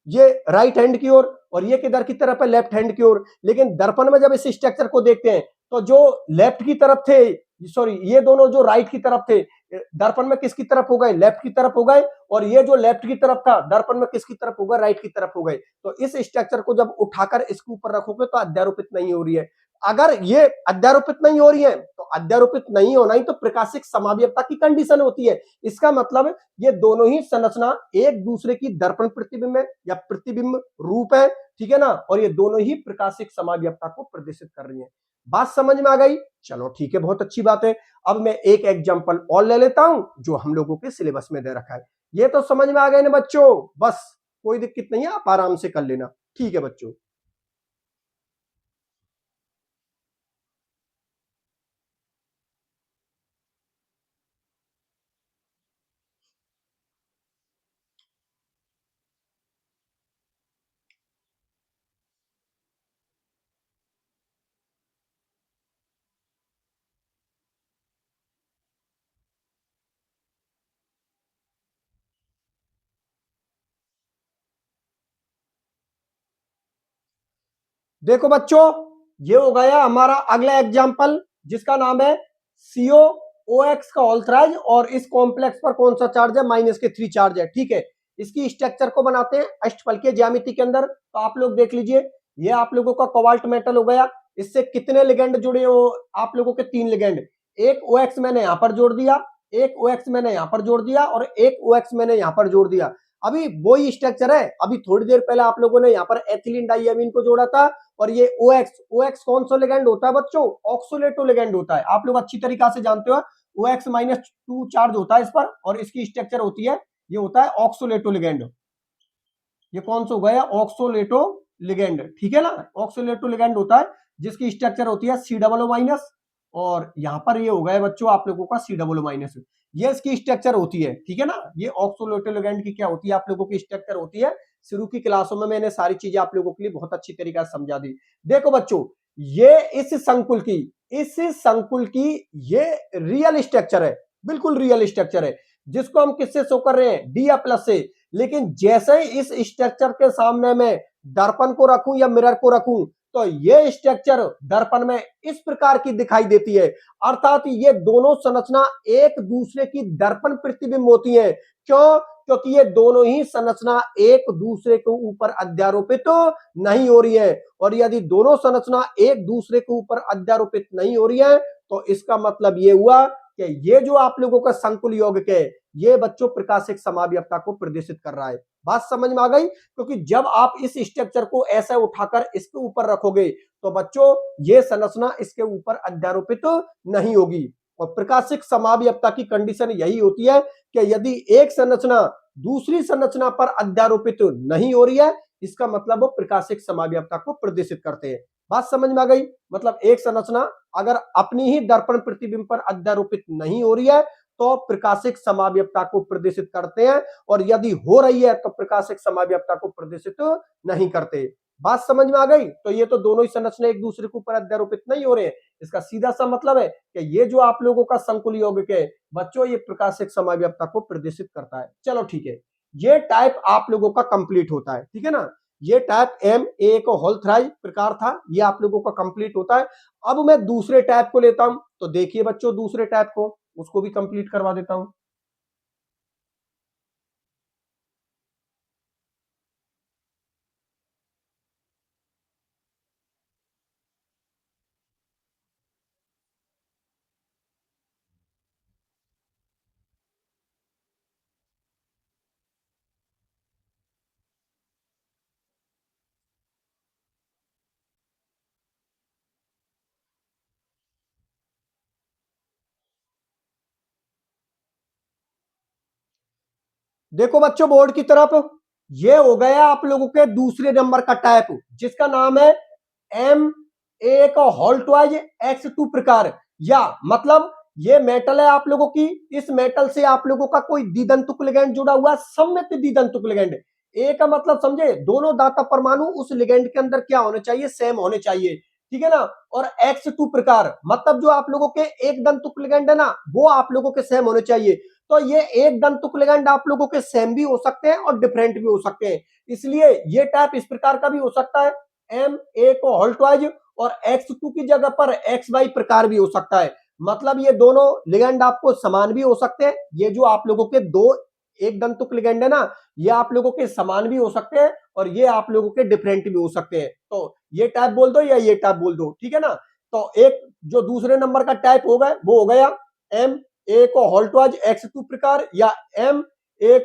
ये राइट हैंड की ओर, और ये किधर की तरफ है, लेफ्ट हैंड की ओर। लेकिन दर्पण में जब इस स्ट्रक्चर को देखते हैं, तो जो लेफ्ट की तरफ थे, सॉरी ये दोनों जो राइट की तरफ थे, दर्पण में किसकी तरफ हो गए, लेफ्ट की तरफ हो गए। और ये जो लेफ्ट की तरफ था, दर्पण में किसकी तरफ हो गए, राइट की तरफ हो गए। तो इस स्ट्रक्चर को जब उठाकर इसके ऊपर रखोगे तो अध्यारोपित नहीं हो रही है। अगर ये अध्यारोपित नहीं हो रही है तो अध्यारोपित नहीं होना ही तो प्रकाशिक समावयवता की कंडीशन होती है। इसका मतलब ये दोनों ही संरचना एक दूसरे की दर्पण प्रतिबिंब है या प्रतिबिंब रूप है, ठीक है ना, और ये दोनों ही प्रकाशिक समावयवता को प्रदर्शित कर रही है। बात समझ में आ गई? चलो ठीक है, बहुत अच्छी बात है। अब मैं एक एग्जांपल और ले लेता हूं जो हम लोगों के सिलेबस में दे रखा है। ये तो समझ में आ गए ना बच्चों? बस कोई दिक्कत नहीं है, आप आराम से कर लेना। ठीक है बच्चों, देखो बच्चों, ये हो गया हमारा अगला एग्जाम्पल जिसका नाम है सीओ ओ एक्स का होल थ्राइज और इस कॉम्प्लेक्स पर कौन सा चार्ज है? -3 चार्ज है। ठीक है, इसकी स्ट्रक्चर को बनाते हैं अष्टफलकीय ज्यामिति के अंदर। तो आप लोग देख लीजिए, ये आप लोगों का कोबाल्ट मेटल हो गया। इससे कितने लिगेंड जुड़े हो? आप लोगों के 3 लिगेंड। एक ओ एक्स मैंने यहां पर जोड़ दिया, एक ओ एक्स मैंने यहां पर जोड़ दिया और एक ओ एक्स मैंने यहां पर जोड़ दिया। अभी वही स्ट्रक्चर है। अभी थोड़ी देर पहले आप लोगों ने यहाँ पर एथिलीन डाइअमीन को जोड़ा था और ये OX कौन सा लिगेंड होता है बच्चों? ऑक्सोलेटो लिगेंड होता है। आप लोग अच्छी तरीका से जानते हो, OX-2 चार्ज होता है इस पर और इसकी स्ट्रक्चर होती है, ये होता है ऑक्सोलेटो लिगेंड। ये कौन सा हो गया? ऑक्सोलेटो लिगेंड, ठीक है ना। ऑक्सोलेटो लिगेंड होता है जिसकी स्ट्रक्चर होती है C+O- और यहां पर ये हो गया बच्चों आप लोगों का C+O-। ये इसकी स्ट्रक्चर होती है, ठीक है ना। ये ऑक्सोलेटो लिगेंड की क्या होती है? आप लोगों की स्ट्रक्चर होती है। शुरू की क्लासों में मैंने सारी चीजें आप लोगों के लिए बहुत अच्छी तरीके से समझा दी। देखो बच्चों, ये इस संकुल की ये रियल स्ट्रक्चर है, बिल्कुल रियल स्ट्रक्चर है, जिसको हम किससे शो कर रहे हैं? Da+ से। लेकिन जैसे ही इस स्ट्रक्चर के सामने मैं दर्पण को रखूं या मिरर को रखूं तो ये स्ट्रक्चर दर्पण में इस प्रकार की दिखाई देती है। अर्थात ये दोनों संरचना एक दूसरे की दर्पण प्रतिबिंब होती है। क्यों? क्योंकि ये दोनों ही संरचना एक दूसरे के ऊपर अध्यारोपित नहीं हो रही है। और यदि दोनों संरचना एक दूसरे के ऊपर अध्यारोपित नहीं हो रही है तो इसका मतलब ये हुआ कि ये जो आप लोगों का संकुल यौगिक है ये बच्चों प्रकाशिक समावयवता को प्रदर्शित कर रहा है। बात समझ में आ गई? क्योंकि जब आप इस स्ट्रक्चर को ऐसे उठाकर इसके ऊपर रखोगे तो बच्चों ये संरचना इसके ऊपर अध्यारोपित नहीं होगी। और प्रकाशिक समावयवता की कंडीशन यही होती है कि यदि एक संरचना दूसरी संरचना पर अध्यारोपित नहीं हो रही है इसका मतलब वो प्रकाशिक समावयवता को प्रदर्शित करते हैं। बात समझ में आ गई? मतलब एक संरचना अगर अपनी ही दर्पण प्रतिबिंब पर अध्यारोपित नहीं हो रही है तो प्रकाशिक समावयवता को प्रदर्शित करते हैं और यदि हो रही है तो प्रकाशिक समावयवता को प्रदर्शित नहीं करते। बात समझ में आ गई? तो ये तो दोनों ही संरचना एक दूसरे के ऊपर अध्यारोपित नहीं हो रहे हैं। इसका सीधा सा मतलब है कि ये जो आप लोगों का संकुल यौगिक है बच्चों ये प्रकाशिक समावयवता को प्रदर्शित करता है। चलो ठीक है, ये टाइप आप लोगों का कंप्लीट होता है, ठीक है ना। ये टाइप MA का होल थ्राइज प्रकार था, ये आप लोगों का कंप्लीट होता है। अब मैं दूसरे टाइप को लेता हूं, तो देखिए बच्चों दूसरे टाइप को उसको भी कंप्लीट करवा देता हूं। देखो बच्चों बोर्ड की तरफ, ये हो गया आप लोगों के दूसरे नंबर का टाइप जिसका नाम है MA का होल ट्वाइज X2 प्रकार। या मतलब ये मेटल है आप लोगों की, इस मेटल से आप लोगों का कोई द्विदंतुक लिगेंड जुड़ा हुआ, सममित द्विदंतुक लिगेंड। ए का मतलब समझे, दोनों दाता परमाणु उस लिगेंड के अंदर क्या होने चाहिए? सेम होने चाहिए, ठीक है ना। और X2 प्रकार मतलब जो आप लोगों के एक दंतुक लिगेंड है ना वो आप लोगों के सेम होने चाहिए। तो ये एक दंतुक लिगेंड आप लोगों के सेम भी हो सकते हैं और डिफरेंट भी हो सकते हैं। इसलिए ये टाइप इस प्रकार का भी हो सकता है MA को होल ट्वाइज और X2 की जगह पर XY प्रकार भी हो सकता है। मतलब ये दोनों लिगेंड आपको समान भी हो सकते हैं। ये जो आप लोगों के दो एक दंतुक लिगेंड है ना ये आप लोगों के समान भी हो सकते हैं और ये आप लोगों के डिफरेंट भी हो सकते हैं। तो ये टाइप बोल दो या ये टाइप बोल दो, ठीक है ना। तो एक जो दूसरे नंबर का टाइप होगा वो हो गया एम ए को होल्टवाज x2 प्रकार या एम ए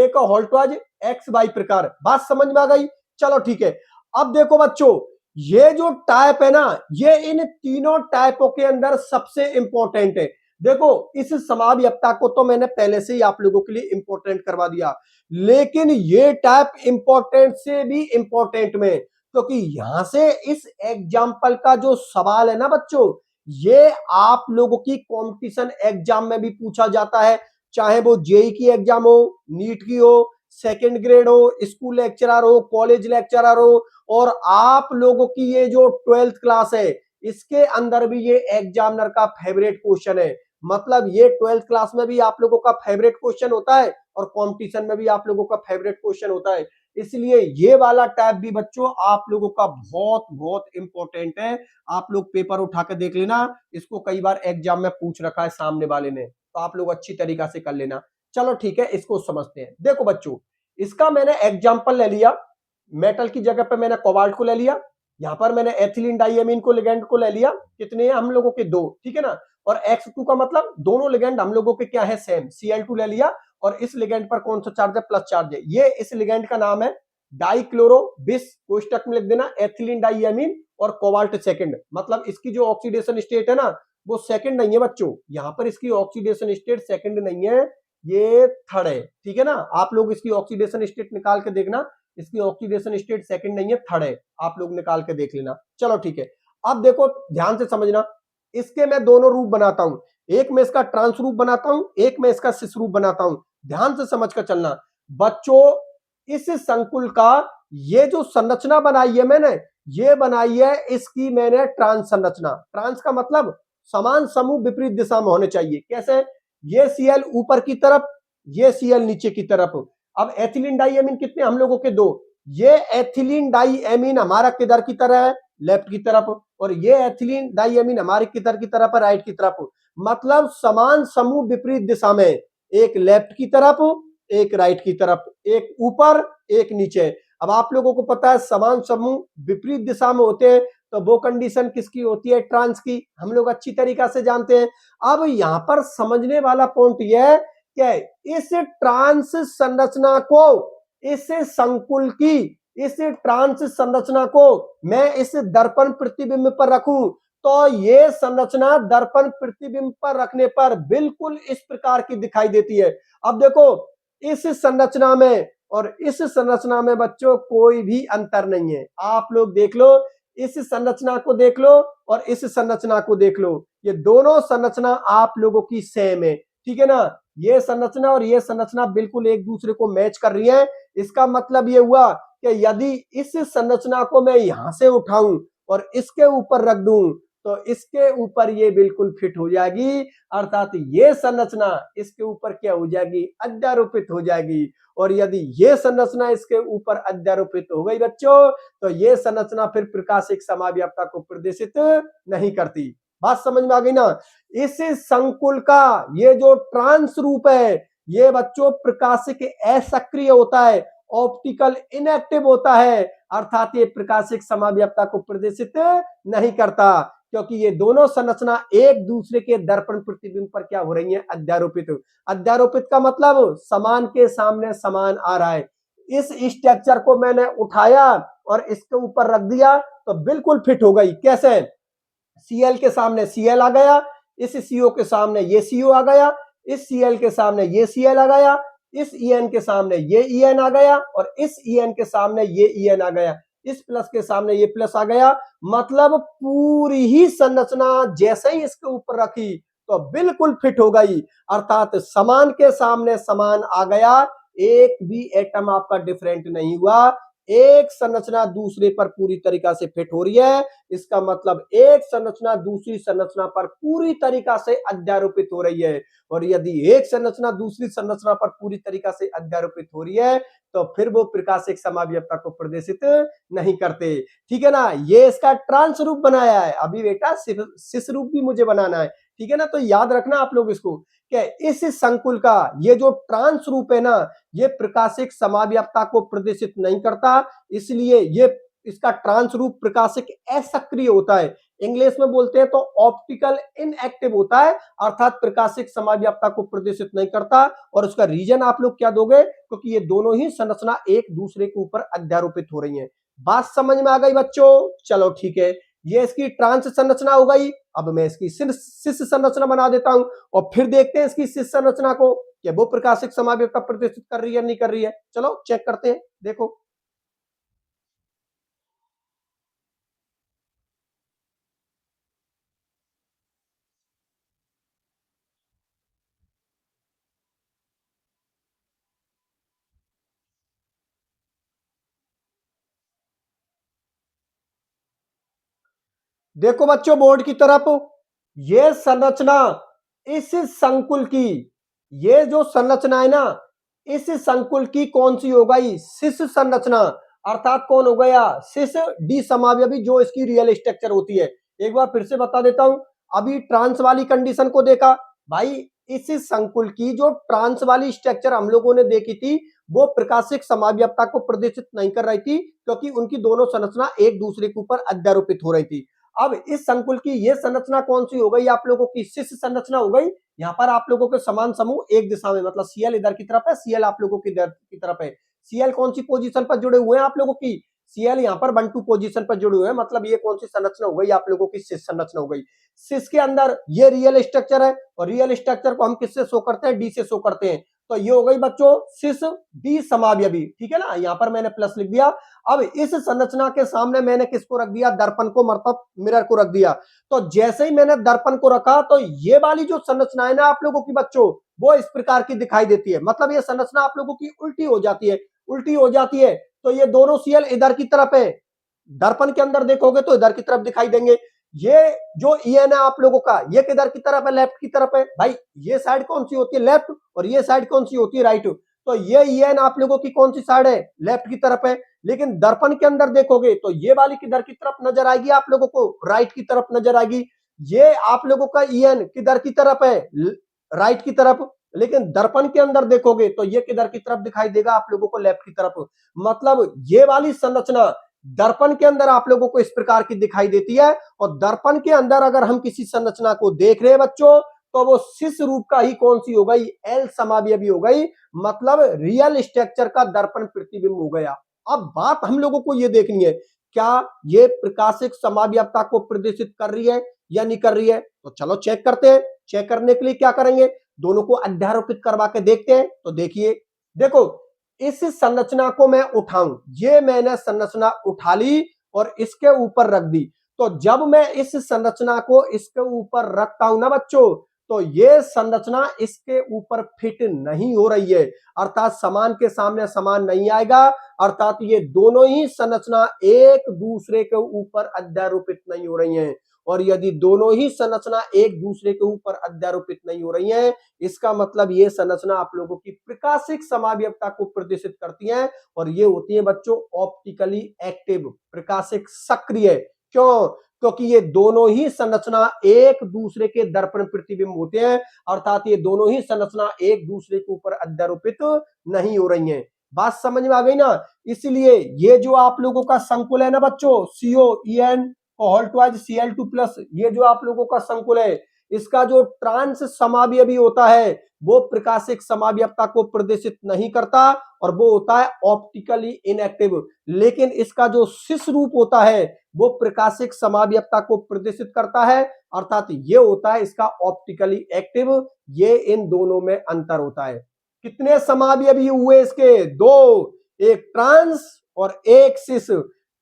को होल्टवाज xy प्रकार। बात समझ में आ गई? चलो ठीक है। अब देखो बच्चों, ये जो टाइप है ना, ये इन तीनों टाइपों के अंदर सबसे इंपॉर्टेंट है। देखो इस समाव्यक्ता को तो मैंने पहले से ही आप लोगों के लिए इंपॉर्टेंट करवा दिया, लेकिन ये टाइप इंपॉर्टेंट से भी इंपॉर्टेंट में, क्योंकि यहां से इस एग्जाम्पल का जो सवाल है ना बच्चों, ये आप लोगों की कंपटीशन एग्जाम में भी पूछा जाता है, चाहे वो जेई की एग्जाम हो, नीट की हो, सेकंड ग्रेड हो, स्कूल लेक्चरर हो, कॉलेज लेक्चरर हो, और आप लोगों की ये जो 12th क्लास है इसके अंदर भी ये एग्जामिनर का फेवरेट क्वेश्चन है। मतलब ये 12th क्लास में भी आप लोगों का फेवरेट क्वेश्चन होता है और कंपटीशन में भी आप लोगों का फेवरेट क्वेश्चन होता है। इसलिए ये वाला टाइप भी बच्चों आप लोगों का बहुत बहुत इंपॉर्टेंट है। आप लोग पेपर उठा के देख लेना, इसको कई बार एग्जाम में पूछ रखा है सामने वाले ने, तो आप लोग अच्छी तरीका से कर लेना। चलो ठीक है, इसको समझते हैं। देखो बच्चों, इसका मैंने एग्जाम्पल ले लिया, मेटल की जगह पे मैंने कोबाल्ट को ले लिया, यहां पर मैंने एथिलीन डाइएमीन को लिगेंड को ले लिया, कितने हैं हम लोगों के? 2, ठीक है ना। और X2 का मतलब दोनों लिगेंड हम लोगों के क्या है? सेम, Cl2 ले लिया, और इस लिगेंड पर कौन सा चार्ज है? प्लस चार्ज है। ये इस लिगेंड का नाम है डाइक्लोरो बिस, कोष्टक में लिख देना एथिलीन डाइएमीन और कोबाल्ट सेकंड। मतलब इसकी जो ऑक्सीडेशन स्टेट है ना वो सेकंड नहीं है बच्चों, यहां पर इसकी ऑक्सीडेशन स्टेट सेकंड नहीं है, ये थर्ड है, ठीक है ना। आप लोग इसकी ऑक्सीडेशन स्टेट निकाल के देखना, इसकी ऑक्सीडेशन स्टेट सेकंड नहीं है, थर्ड है, आप लोग निकाल के देख लेना। चलो ठीक है। अब देखो ध्यान से समझना, इसके मैं दोनों रूप बनाता हूं, एक में इसका ट्रांस रूप बनाता हूं, एक में इसका सिस रूप बनाता हूं। ध्यान से समझ कर चलना बच्चों। इस संकुल का ये जो संरचना बनाई है मैंने, ये बनाई है इसकी मैंने ट्रांस संरचना। ट्रांस का मतलब समान समूह विपरीत दिशा में होने चाहिए। कैसे? ये Cl ऊपर की तरफ, ये Cl नीचे की तरफ। अब एथिलीन डाइएमीन कितने हम लोगों के? 2। ये एथिलीन डाइएमीन हमारा किधर की तरह है? लेफ्ट की तरफ, और ये एथिलीन डाइएमीन हमारे किधर की तरफ है? राइट की तरफ। मतलब समान समूह विपरीत दिशा में, एक लेफ्ट की तरफ, एक राइट की तरफ, एक ऊपर एक नीचे। अब आप लोगों को पता है समान समूह विपरीत दिशा में होते हैं, तो वो कंडीशन किसकी होती है? ट्रांस की, हम लोग अच्छी तरीका से जानते हैं। अब यहां पर समझने वाला पॉइंट यह है कि इस ट्रांस संरचना को, इस संकुल की इस ट्रांस संरचना को मैं इस दर्पण प्रतिबिंब पर रखूं, तो ये संरचना दर्पण प्रतिबिंब पर रखने पर बिल्कुल इस प्रकार की दिखाई देती है। अब देखो इस संरचना में और इस संरचना में बच्चों कोई भी अंतर नहीं है। आप लोग देख लो, इस संरचना को देख लो और इस संरचना को देख लो, ये दोनों संरचना आप लोगों की सेम है, ठीक है ना। ये संरचना और ये संरचना बिल्कुल एक दूसरे को मैच कर रही है। इसका मतलब ये हुआ कि यदि इस संरचना को मैं यहां से उठाऊं और इसके ऊपर रख दूं, तो इसके ऊपर ये बिल्कुल फिट हो जाएगी, अर्थात ये संरचना इसके ऊपर क्या हो जाएगी? अध्यारोपित हो जाएगी। और यदि ये संरचना इसके ऊपर अध्यारोपित हो गई बच्चों, तो ये संरचना फिर प्रकाशिक समाव्याप्ता को प्रदर्शित नहीं करती। बात समझ में आ गई ना। इस संकुल का ये जो ट्रांस रूप है, ये बच्चों प्रकाशिक असक्रिय होता है, ऑप्टिकल इनएक्टिव होता है, अर्थात ये प्रकाशिक समाव्याप्ता को प्रदर्शित नहीं करता, क्योंकि ये दोनों संरचना एक दूसरे के दर्पण प्रतिबिंब पर क्या हो रही है? अध्यारोपित। अध्यारोपित का मतलब समान के सामने समान आ रहा है। इस स्ट्रक्चर को मैंने उठाया और इसके ऊपर रख दिया तो बिल्कुल फिट हो गई। कैसे? Cl के सामने Cl आ गया, इस CO के सामने ये CO आ गया, इस Cl के सामने ये Cl आ गया, इस En के सामने ये En आ गया, और इस En के सामने ये En आ गया, इस प्लस के सामने ये प्लस आ गया। मतलब पूरी ही संरचना जैसे ही इसके ऊपर रखी तो बिल्कुल फिट हो गई, अर्थात समान के सामने समान आ गया, एक भी एटम आपका डिफरेंट नहीं हुआ। एक संरचना दूसरे पर पूरी तरीका से फिट हो रही है, इसका मतलब एक संरचना दूसरी संरचना पर पूरी तरीका से अध्यारोपित हो रही है। और यदि एक संरचना दूसरी संरचना पर पूरी तरीका से अध्यारोपित हो रही है, तो फिर वो प्रकाशिक समाव्याप्ता को प्रदर्शित नहीं करते, ठीक है ना। ये इसका ट्रांस रूप बनाया है, अभी बेटा सिस रूप भी मुझे बनाना है, ठीक है ना। तो याद रखना आप लोग इसको कि इस संकुल का ये जो ट्रांस रूप है ना, ये प्रकाशिक समाव्याप्ता को प्रदर्शित नहीं करता, इसलिए ये इसका ट्रांस रूप प्रकाशिक असक्रिय होता है। इंग्लिश में बोलते हैं तो ऑप्टिकल इनएक्टिव होता है, अर्थात प्रकाशिक समाव्याप्तता को प्रदर्शित नहीं करता। और उसका रीजन आप लोग क्या दोगे, क्योंकि ये दोनों ही संरचना एक दूसरे के ऊपर अध्यारोपित हो रही है। बात समझ में आ गई बच्चों? चलो ठीक है, ये इसकी ट्रांस संरचना हो गई। अब मैं इसकी सिस संरचना बना देता हूं और फिर देखते हैं इसकी सिस संरचना को कि वो प्रकाशिक समाव्यवस्था प्रदर्शित कर रही है नहीं कर रही है। चलो चेक करते हैं, देखो। देखो बच्चों बोर्ड की तरफ, ये संरचना इस संकुल की, ये जो संरचना है ना, इस संकुल की कौन सी हो गई, सिस संरचना। अर्थात कौन हो गया, सिस डी समावयवी, जो इसकी रियल स्ट्रक्चर होती है। एक बार फिर से बता देता हूं, अभी ट्रांस वाली कंडीशन को देखा भाई, इस संकुल की जो ट्रांस वाली स्ट्रक्चर हम लोगों ने देखी थी, वो प्रकाशिक समाव्यवस्था को प्रदर्शित नहीं कर रही थी, क्योंकि उनकी दोनों संरचना एक दूसरे के ऊपर अध्यारोपित हो रही थी। अब इस संकुल की ये संरचना कौन सी हो गई आप लोगों की, सिस संरचना हो गई। यहाँ पर आप लोगों के समान समूह एक दिशा में, मतलब सीएल इधर की तरफ है, सीएल आप लोगों की इधर की तरफ है। सीएल कौन सी पोजीशन पर जुड़े हुए हैं आप लोगों की, सीएल यहाँ पर 1 2 पोजीशन पर जुड़े हुए हैं, मतलब ये कौन सी संरचना हो गई आप लोगों की, सिस संरचना हो गई। सिस के अंदर ये रियल स्ट्रक्चर है, और रियल स्ट्रक्चर को हम किससे शो करते हैं, डी से शो करते हैं। तो ये हो गई बच्चों सिस डी समावयवी, ठीक है ना, यहाँ पर मैंने प्लस लिख दिया। अब इस संरचना के सामने मैंने किसको रख दिया, दर्पण को, मतलब मिरर को रख दिया। तो जैसे ही मैंने दर्पण को रखा, तो ये वाली जो संरचना है ना आप लोगों की बच्चों, वो इस प्रकार की दिखाई देती है। मतलब ये संरचना आप लोगों की उल्टी हो जाती है, उल्टी हो जाती है। तो ये दोनों सीएल इधर की तरफ है, दर्पण के अंदर देखोगे तो इधर की तरफ दिखाई देंगे। ये जो ईएन है आप लोगों का, ये किधर की तरफ है, लेफ्ट की तरफ है भाई। ये साइड कौन सी होती है, लेफ्ट, और ये साइड कौन सी होती है, राइट। तो ये ईएन आप लोगों की कौन सी साइड है, लेफ्ट की तरफ है। लेकिन दर्पण के अंदर देखोगे तो ये वाली किधर की तरफ नजर आएगी आप लोगों को, राइट की तरफ नजर आएगी। ये आप लोगों का ईएन किधर की तरफ है, राइट की तरफ। लेकिन दर्पण के अंदर देखोगे तो ये किधर की तरफ दिखाई देगा आप लोगों को, लेफ्ट की तरफ। मतलब ये वाली संरचना दर्पण के अंदर आप लोगों को इस प्रकार की दिखाई देती है। और दर्पण के अंदर अगर हम किसी संरचना को देख रहे हैं बच्चों, तो वो सिस रूप का ही कौन सी हो गई, एल समावयवी हो गई। मतलब रियल स्ट्रक्चर का दर्पण प्रतिबिंब हो गया। अब बात हम लोगों को ये देखनी है, क्या ये प्रकाशिक समावयवता को प्रदर्शित कर रही है या नहीं कर रही है। तो चलो चेक करते हैं। चेक करने के लिए क्या करेंगे, दोनों को अध्यारोपित करवा के देखते हैं। तो देखिए, देखो इस संरचना को मैं उठाऊं, ये मैंने संरचना उठा ली और इसके ऊपर रख दी। तो जब मैं इस संरचना को इसके ऊपर रखता हूं ना बच्चों, तो ये संरचना इसके ऊपर फिट नहीं हो रही है, अर्थात समान के सामने समान नहीं आएगा। अर्थात ये दोनों ही संरचना एक दूसरे के ऊपर अध्यारोपित नहीं हो रही हैं। और यदि दोनों ही संरचना एक दूसरे के ऊपर अध्यारोपित नहीं हो रही हैं, इसका मतलब ये संरचना आप लोगों की प्रकाशिक समावयवता को प्रदर्शित करती हैं। और ये होती है बच्चों ऑप्टिकली एक्टिव, प्रकाशिक सक्रिय। क्यों, क्योंकि ये दोनों ही संरचना एक दूसरे के दर्पण प्रतिबिंब होते हैं, अर्थात ये दोनों ही संरचना एक दूसरे के ऊपर अध्यारोपित नहीं हो रही हैं। बात समझ में आ गई ना। इसलिए ये जो आप लोगों का संकुल है ना बच्चों, सीओ ईएन कोहोल्ट वाइज Cl2 प्लस, ये जो आप लोगों का संकुल है, इसका जो ट्रांस समावयवी होता है, वो प्रकाशिक समावयवता को प्रदर्शित नहीं करता, और वो होता है ऑप्टिकली इनएक्टिव। लेकिन इसका जो सिस रूप होता है, वो प्रकाशिक समावयवता को प्रदर्शित करता है, अर्थात ये होता है इसका ऑप्टिकली एक्टिव। ये इन दोनों में अंतर होता है। कितने समावयवी हुए इसके, दो, एक ट्रांस और एक सिस।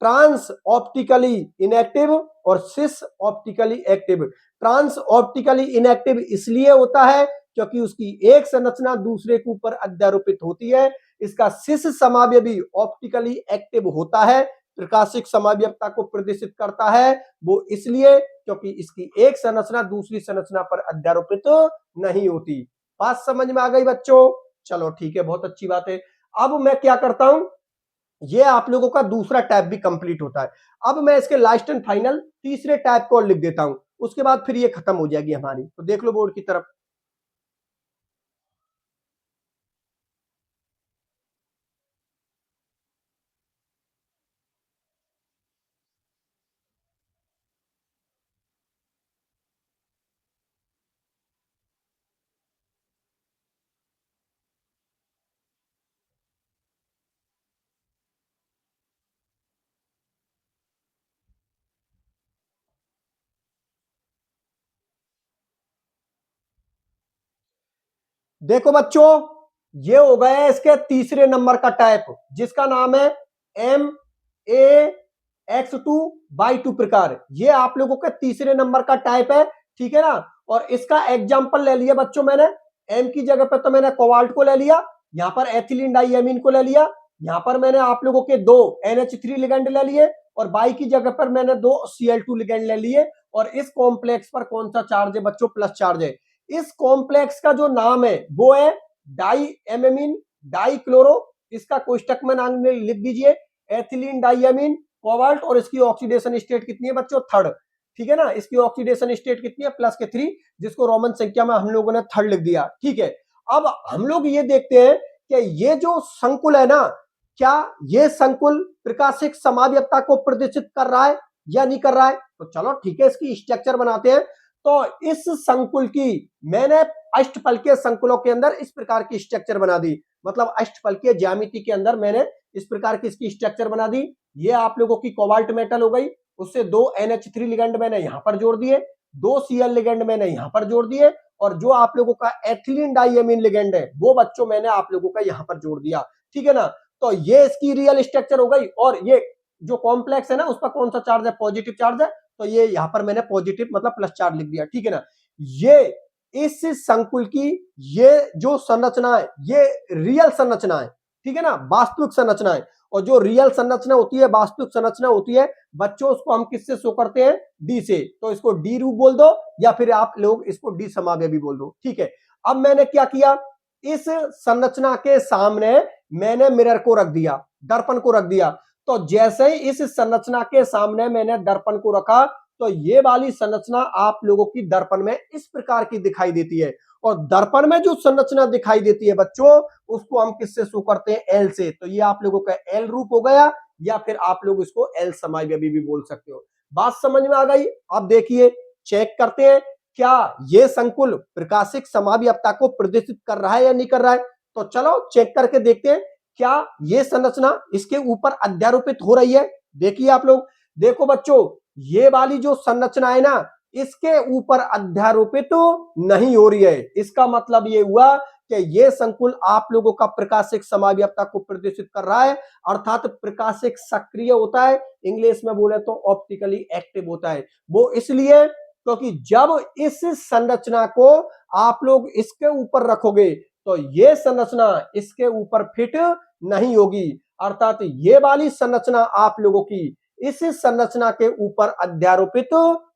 ट्रांस ऑप्टिकली इनएक्टिव और cis optically active. Trans optically inactive इसलिए होता है क्योंकि उसकी एक संरचना दूसरे के ऊपर अध्यारोपित होती है। इसका सिस समावयवी ऑप्टिकली एक्टिव होता है, प्रकाशिक समावयवता को प्रदर्शित करता है, वो इसलिए क्योंकि इसकी एक संरचना दूसरी संरचना पर अध्यारोपित नहीं होती। बात समझ में आ गई बच्चों? चलो ठीक है, बहुत अच्छी बात है। अब मैं क्या करता हूं, ये आप लोगों का दूसरा टैब भी कंप्लीट होता है। अब मैं इसके लास्ट एंड फाइनल तीसरे टैब को लिख देता हूं, उसके बाद फिर ये खत्म हो जाएगी हमारी। तो देख लो बोर्ड की तरफ। देखो बच्चों, ये हो गया इसके तीसरे नंबर का टाइप, जिसका नाम है MAX2/2 प्रकार। ये आप लोगों के तीसरे नंबर का टाइप है, ठीक है ना। और इसका एग्जांपल ले लिया बच्चों मैंने, एम की जगह पर तो मैंने कोबाल्ट को ले लिया, यहां पर एथिलीन डाइअमीन को ले लिया, यहां पर मैंने आप लोगों के 2 NH3 लिगेंड ले लिए, और बाई की जगह पर मैंने 2 Cl2 लिगेंड ले लिए। और इस कॉम्प्लेक्स पर कौन सा चार्ज है बच्चों? प्लस चार्ज है। इस कॉम्प्लेक्स का जो नाम है वो है डाइएमीन डाइक्लोरो, इसका कोष्टक में नाम लिख दीजिए, एथिलीन डाइएमीन कोबाल्ट, और इसकी ऑक्सीडेशन स्टेट कितनी है बच्चों? थर्ड, ठीक है ना। इसकी ऑक्सीडेशन स्टेट कितनी है? प्लस के 3, जिसको रोमन संख्या में हम लोगों ने थर्ड लिख दिया, ठीक है। अब हम लोग ये देखते हैं कि ये जो संकुल है ना, क्या ये संकुल प्रकाशिक समावयवता को प्रदर्शित कर रहा है या नहीं कर रहा है? तो चलो ठीक है, इसकी स्ट्रक्चर बनाते हैं। तो इस संकुल की मैंने अष्टफलकीय संकुलों के अंदर इस प्रकार की स्ट्रक्चर बना दी, मतलब अष्टफलकीय ज्यामिति के अंदर मैंने इस प्रकार की इसकी स्ट्रक्चर बना दी। ये आप लोगों की कोबाल्ट मेटल हो गई, उससे 2 NH3 लिगेंड मैंने यहां पर जोड़ दिए, 2 Cl लिगेंड मैंने यहां पर जोड़ दिए, और जो आप लोगों का एथिलीन डाइएमीन लिगेंड है वो बच्चों मैंने आप लोगों का यहां पर जोड़ दिया, ठीक है ना। तो ये इसकी रियल स्ट्रक्चर हो गई। और ये जो कॉम्प्लेक्स है ना, उस पर कौन सा चार्ज है? पॉजिटिव चार्ज है, तो ये यहां पर मैंने पॉजिटिव मतलब प्लस चार्ज लिख दिया, ठीक है ना। ये इस संकुल की ये जो संरचना है ये रियल संरचना है, ठीक है ना, वास्तविक संरचना है। और जो रियल संरचना होती है, वास्तविक संरचना होती है बच्चों, उसको हम किससे शो करते हैं? डी से। तो इसको डी रूप बोल दो, या फिर आप लोग इसको डी समावयव भी बोल दो, ठीक है। अब मैंने क्या किया, इस संरचना के सामने मैंने मिरर को रख दिया, दर्पण को रख दिया। तो जैसे ही इस संरचना के सामने मैंने दर्पण को रखा, तो ये वाली संरचना आप लोगों की दर्पण में इस प्रकार की दिखाई देती है। और दर्पण में जो संरचना दिखाई देती है बच्चों, उसको हम किससे शो करते हैं? एल से। तो ये आप लोगों का एल रूप हो गया, या फिर आप लोग इसको एल समावयवी भी बोल सकते हो। बात समझ में आ गई? अब देखिए, चेक करते हैं क्या ये संकुल प्रकाशिक समावयवता को प्रदर्शित कर रहा है या नहीं कर रहा है। तो चलो चेक करके देखते हैं, क्या ये संरचना इसके ऊपर अध्यारोपित हो रही है? देखिए आप लोग, देखो बच्चों, ये वाली जो संरचना है ना, इसके ऊपर अध्यारोपित तो नहीं हो रही है। इसका मतलब ये हुआ कि ये संकुल आप लोगों का प्रकाशिक समावयवता को प्रदर्शित कर रहा है, अर्थात प्रकाशिक सक्रिय होता है, इंग्लिश में बोले तो ऑप्टिकली एक्टिव होता है। वो इसलिए क्योंकि जब इस संरचना को आप लोग इसके ऊपर रखोगे, तो ये संरचना इसके ऊपर फिट नहीं होगी, अर्थात ये वाली संरचना आप लोगों की इस संरचना के ऊपर अध्यारोपित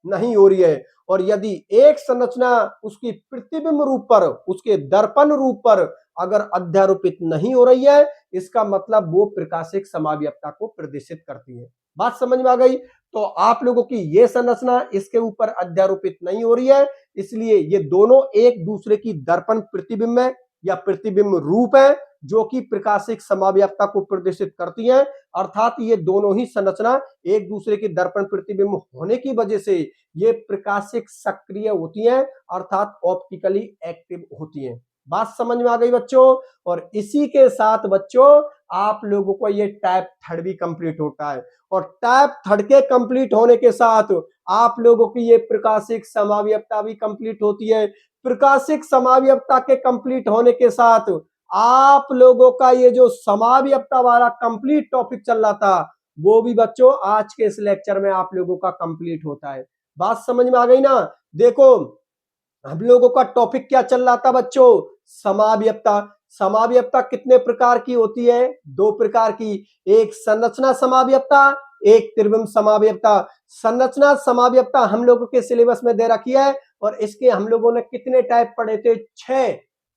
नहीं हो रही है। और यदि एक संरचना उसकी प्रतिबिंब रूप पर, उसके दर्पण रूप पर अगर अध्यारोपित नहीं हो रही है, इसका मतलब वो प्रकाशिक समावयवता को प्रदर्शित करती है। बात समझ में आ गई? तो आप लोगों की ये संरचना इसके ऊपर अध्यारोपित नहीं हो रही है, इसलिए ये दोनों एक दूसरे की दर्पण प्रतिबिंब है या प्रतिबिंब रूप है, जो कि प्रकाशिक समावयवता को प्रदर्शित करती है। अर्थात ये दोनों ही संरचना एक दूसरे के दर्पण प्रतिबिंब होने की वजह से ये प्रकाशिक सक्रिय होती हैं, अर्थात ऑप्टिकली एक्टिव होती हैं। बात समझ में आ गई बच्चों? और इसी के साथ बच्चों आप लोगों को ये टाइप थर्ड भी कंप्लीट होता है। और टाइप थर्ड के कंप्लीट होने के साथ आप लोगों की ये प्रकाशिक समावयवता भी कंप्लीट होती है। प्रकाशिक समावयवता के कंप्लीट होने के साथ आप लोगों का ये जो समावयवता वाला कंप्लीट टॉपिक चल रहा था, वो भी बच्चों आज के इस लेक्चर में आप लोगों का कंप्लीट होता है। बात समझ में आ गई ना? देखो, हम लोगों का टॉपिक क्या चल रहा था बच्चों? समावयवता। समावयवता कितने प्रकार की होती है? 2 प्रकार की, एक संरचना समावयवता, एक त्रिविम समावयवता। संरचना समावयवता हम लोगों के सिलेबस में दे रखी है, और इसके हम लोगों ने कितने टाइप पढ़े थे? 6।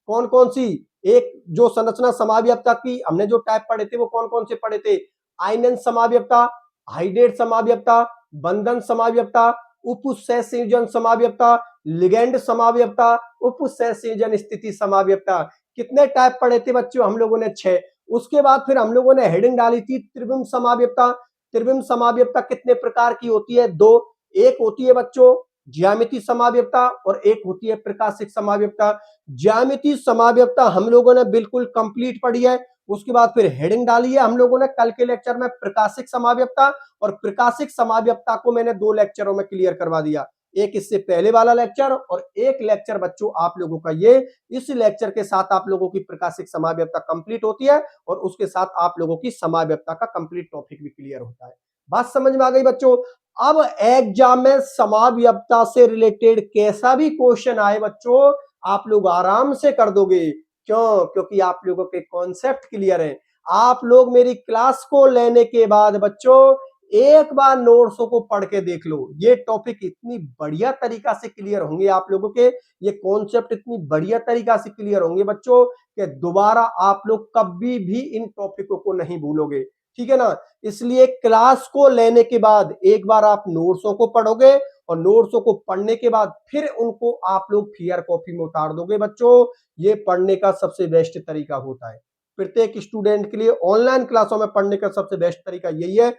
कौन कौन सी? एक जो संरचना समावयवता की हमने जो टाइप पढ़े थे वो कौन कौन से पढ़े थे? आयनन समावयवता, हाइड्रेट समावयवता, बंधन समावयवता, उपसहसंयोजन समावयवता, लिगेंड समावयवता, उपसहसंयोजन स्थिति समावयवता। कितने टाइप पढ़े थे बच्चों? हम लोगों ने 6। उसके बाद फिर हम लोगों ने हेडिंग डाली थी त्रिविम समावयवता। त्रिविम समावयवता कितने प्रकार की होती है? 2। एक होती है बच्चों ज्यामिति समावयवता, और एक होती है प्रकाशिक समावयवता। ज्यामिति समावयवता हम लोगों ने बिल्कुल कंप्लीट पढ़ी है। उसके बाद फिर हेडिंग डाली है हम लोगों ने कल के लेक्चर में प्रकाशिक समावयवता, और प्रकाशिक समावयवता को मैंने 2 लेक्चरों में क्लियर करवा दिया। एक इससे पहले वाला लेक्चर और एक लेक्चर बच्चों आप लोगों का ये। इस लेक्चर के साथ आप लोगों की प्रकाशिक समाव्यवस्था कंप्लीट होती है और उसके साथ आप लोगों की समाव्यवस्था का कंप्लीट टॉपिक भी क्लियर होता है। बात समझ में आ गई बच्चों। अब एग्जाम में समाव्यवस्था से रिलेटेड कैसा भी क्वेश्चन आए बच्चों, आप लोग आराम से कर दोगे। क्यों? क्योंकि आप लोगों के कॉन्सेप्ट क्लियर है। आप लोग मेरी क्लास को लेने के बाद बच्चों एक बार नोट्सों को पढ़ के देख लो। ये टॉपिक इतनी बढ़िया तरीका से क्लियर होंगे आप लोगों के, ये कॉन्सेप्ट इतनी बढ़िया तरीका से क्लियर होंगे बच्चों कि दोबारा आप लोग कभी भी इन टॉपिकों को नहीं भूलोगे। ठीक है ना? इसलिए क्लास को लेने के बाद एक बार आप नोट्सों को पढ़ोगे और नोट्सों को पढ़ने के बाद फिर उनको आप लोग फियर कॉपी में उतार दोगे बच्चों। ये पढ़ने का सबसे बेस्ट तरीका होता है। प्रत्येक स्टूडेंट के लिए ऑनलाइन क्लासों में पढ़ने का सबसे बेस्ट तरीका यही है।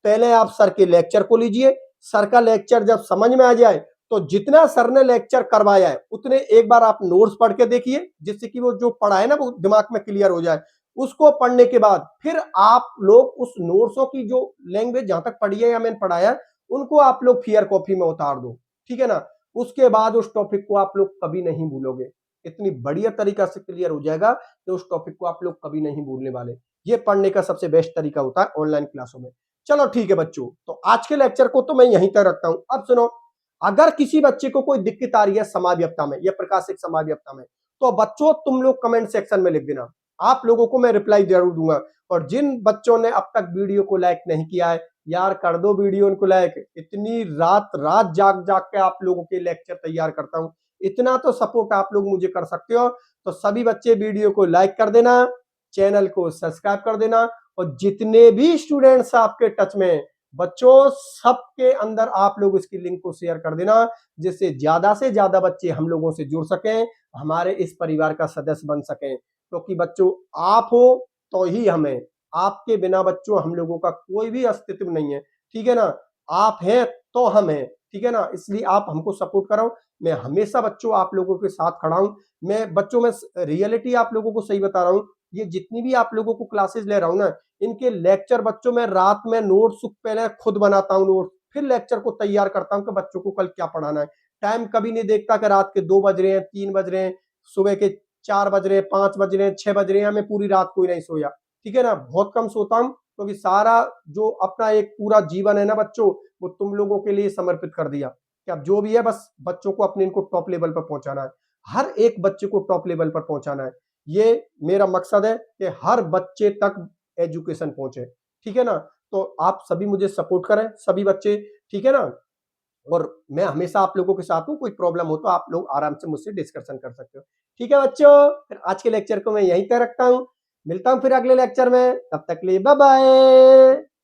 पहले आप सर के लेक्चर को लीजिए। सर का लेक्चर जब समझ में आ जाए तो जितना सर ने लेक्चर करवाया है उतने एक बार आप नोट्स पढ़ के देखिए, जिससे कि वो जो पढ़ा है ना वो दिमाग में क्लियर हो जाए। उसको पढ़ने के बाद फिर आप लोग उस नोट्सों की जो लैंग्वेज जहां तक पढ़ी है या मैंने पढ़ाया है उनको आप लोग फियर कॉपी में उतार दो। ठीक है ना? उसके बाद उस टॉपिक को आप लोग कभी नहीं भूलोगे। इतनी बढ़िया तरीका से क्लियर हो जाएगा कि उस टॉपिक को आप लोग कभी नहीं भूलने वाले। ये पढ़ने का सबसे बेस्ट तरीका होता है ऑनलाइन क्लासों में। चलो ठीक है बच्चों, तो आज के लेक्चर को तो मैं यहीं तक रखता हूं। अब सुनो, अगर किसी बच्चे को कोई दिक्कत आ रही है समाव्यवस्था में या प्रकाशिक समाव्यवस्था में, तो बच्चों तुम लोग कमेंट सेक्शन में लिख देना। आप लोगों को मैं रिप्लाई जरूर दूंगा। और जिन बच्चों ने अब तक वीडियो को लाइक नहीं किया है, यार कर दो वीडियो को लाइक। इतनी रात रात जाग जाग के आप लोगों के लेक्चर तैयार करता हूं, इतना तो सपोर्ट आप लोग मुझे कर सकते हो। तो सभी बच्चे वीडियो को लाइक कर देना, चैनल को सब्सक्राइब कर देना और जितने भी स्टूडेंट्स आपके टच में बच्चों सबके अंदर आप लोग इसकी लिंक को शेयर कर देना, जिससे ज्यादा से ज्यादा बच्चे हम लोगों से जुड़ सकें, हमारे इस परिवार का सदस्य बन सकें। क्योंकि बच्चों आप हो तो ही हमें, आपके बिना बच्चों हम लोगों का कोई भी अस्तित्व नहीं है। ठीक है ना? आप हैं तो हम हैं। ठीक है ना? इसलिए आप हमको सपोर्ट करो। मैं हमेशा बच्चों आप लोगों के साथ खड़ा हूं। मैं बच्चों में रियलिटी आप लोगों को सही बता रहा हूं। ये जितनी भी आप लोगों को क्लासेस ले रहा हूं ना, इनके लेक्चर बच्चों में रात में नोट्स पहले खुद बनाता हूं, नोट्स फिर लेक्चर को तैयार करता हूं कि बच्चों को कल क्या पढ़ाना है। टाइम कभी नहीं देखता कि रात के 2 बज रहे हैं, 3 बज रहे हैं, सुबह के 4 बज रहे हैं, 5 बज रहे हैं, 6 बज रहे हैं, मैं पूरी रात कोई नहीं सोया। ठीक है ना? बहुत कम सोता हूं क्योंकि सारा जो अपना एक पूरा जीवन है ना बच्चों, वो तुम लोगों के लिए समर्पित कर दिया कि अब जो भी है बस बच्चों को अपने इनको टॉप लेवल पर पहुंचाना है। हर एक बच्चे को टॉप लेवल पर पहुंचाना है। ये मेरा मकसद है कि हर बच्चे तक एजुकेशन पहुंचे। ठीक है ना? तो आप सभी मुझे सपोर्ट करें, सभी बच्चे। ठीक है ना? और मैं हमेशा आप लोगों के साथ हूं। कोई प्रॉब्लम हो तो आप लोग आराम से मुझसे डिस्कशन कर सकते हो। ठीक है बच्चों, फिर आज के लेक्चर को मैं यहीं तक रखता हूं। मिलता हूं फिर अगले लेक्चर में। तब तक के लिए बाय बाय।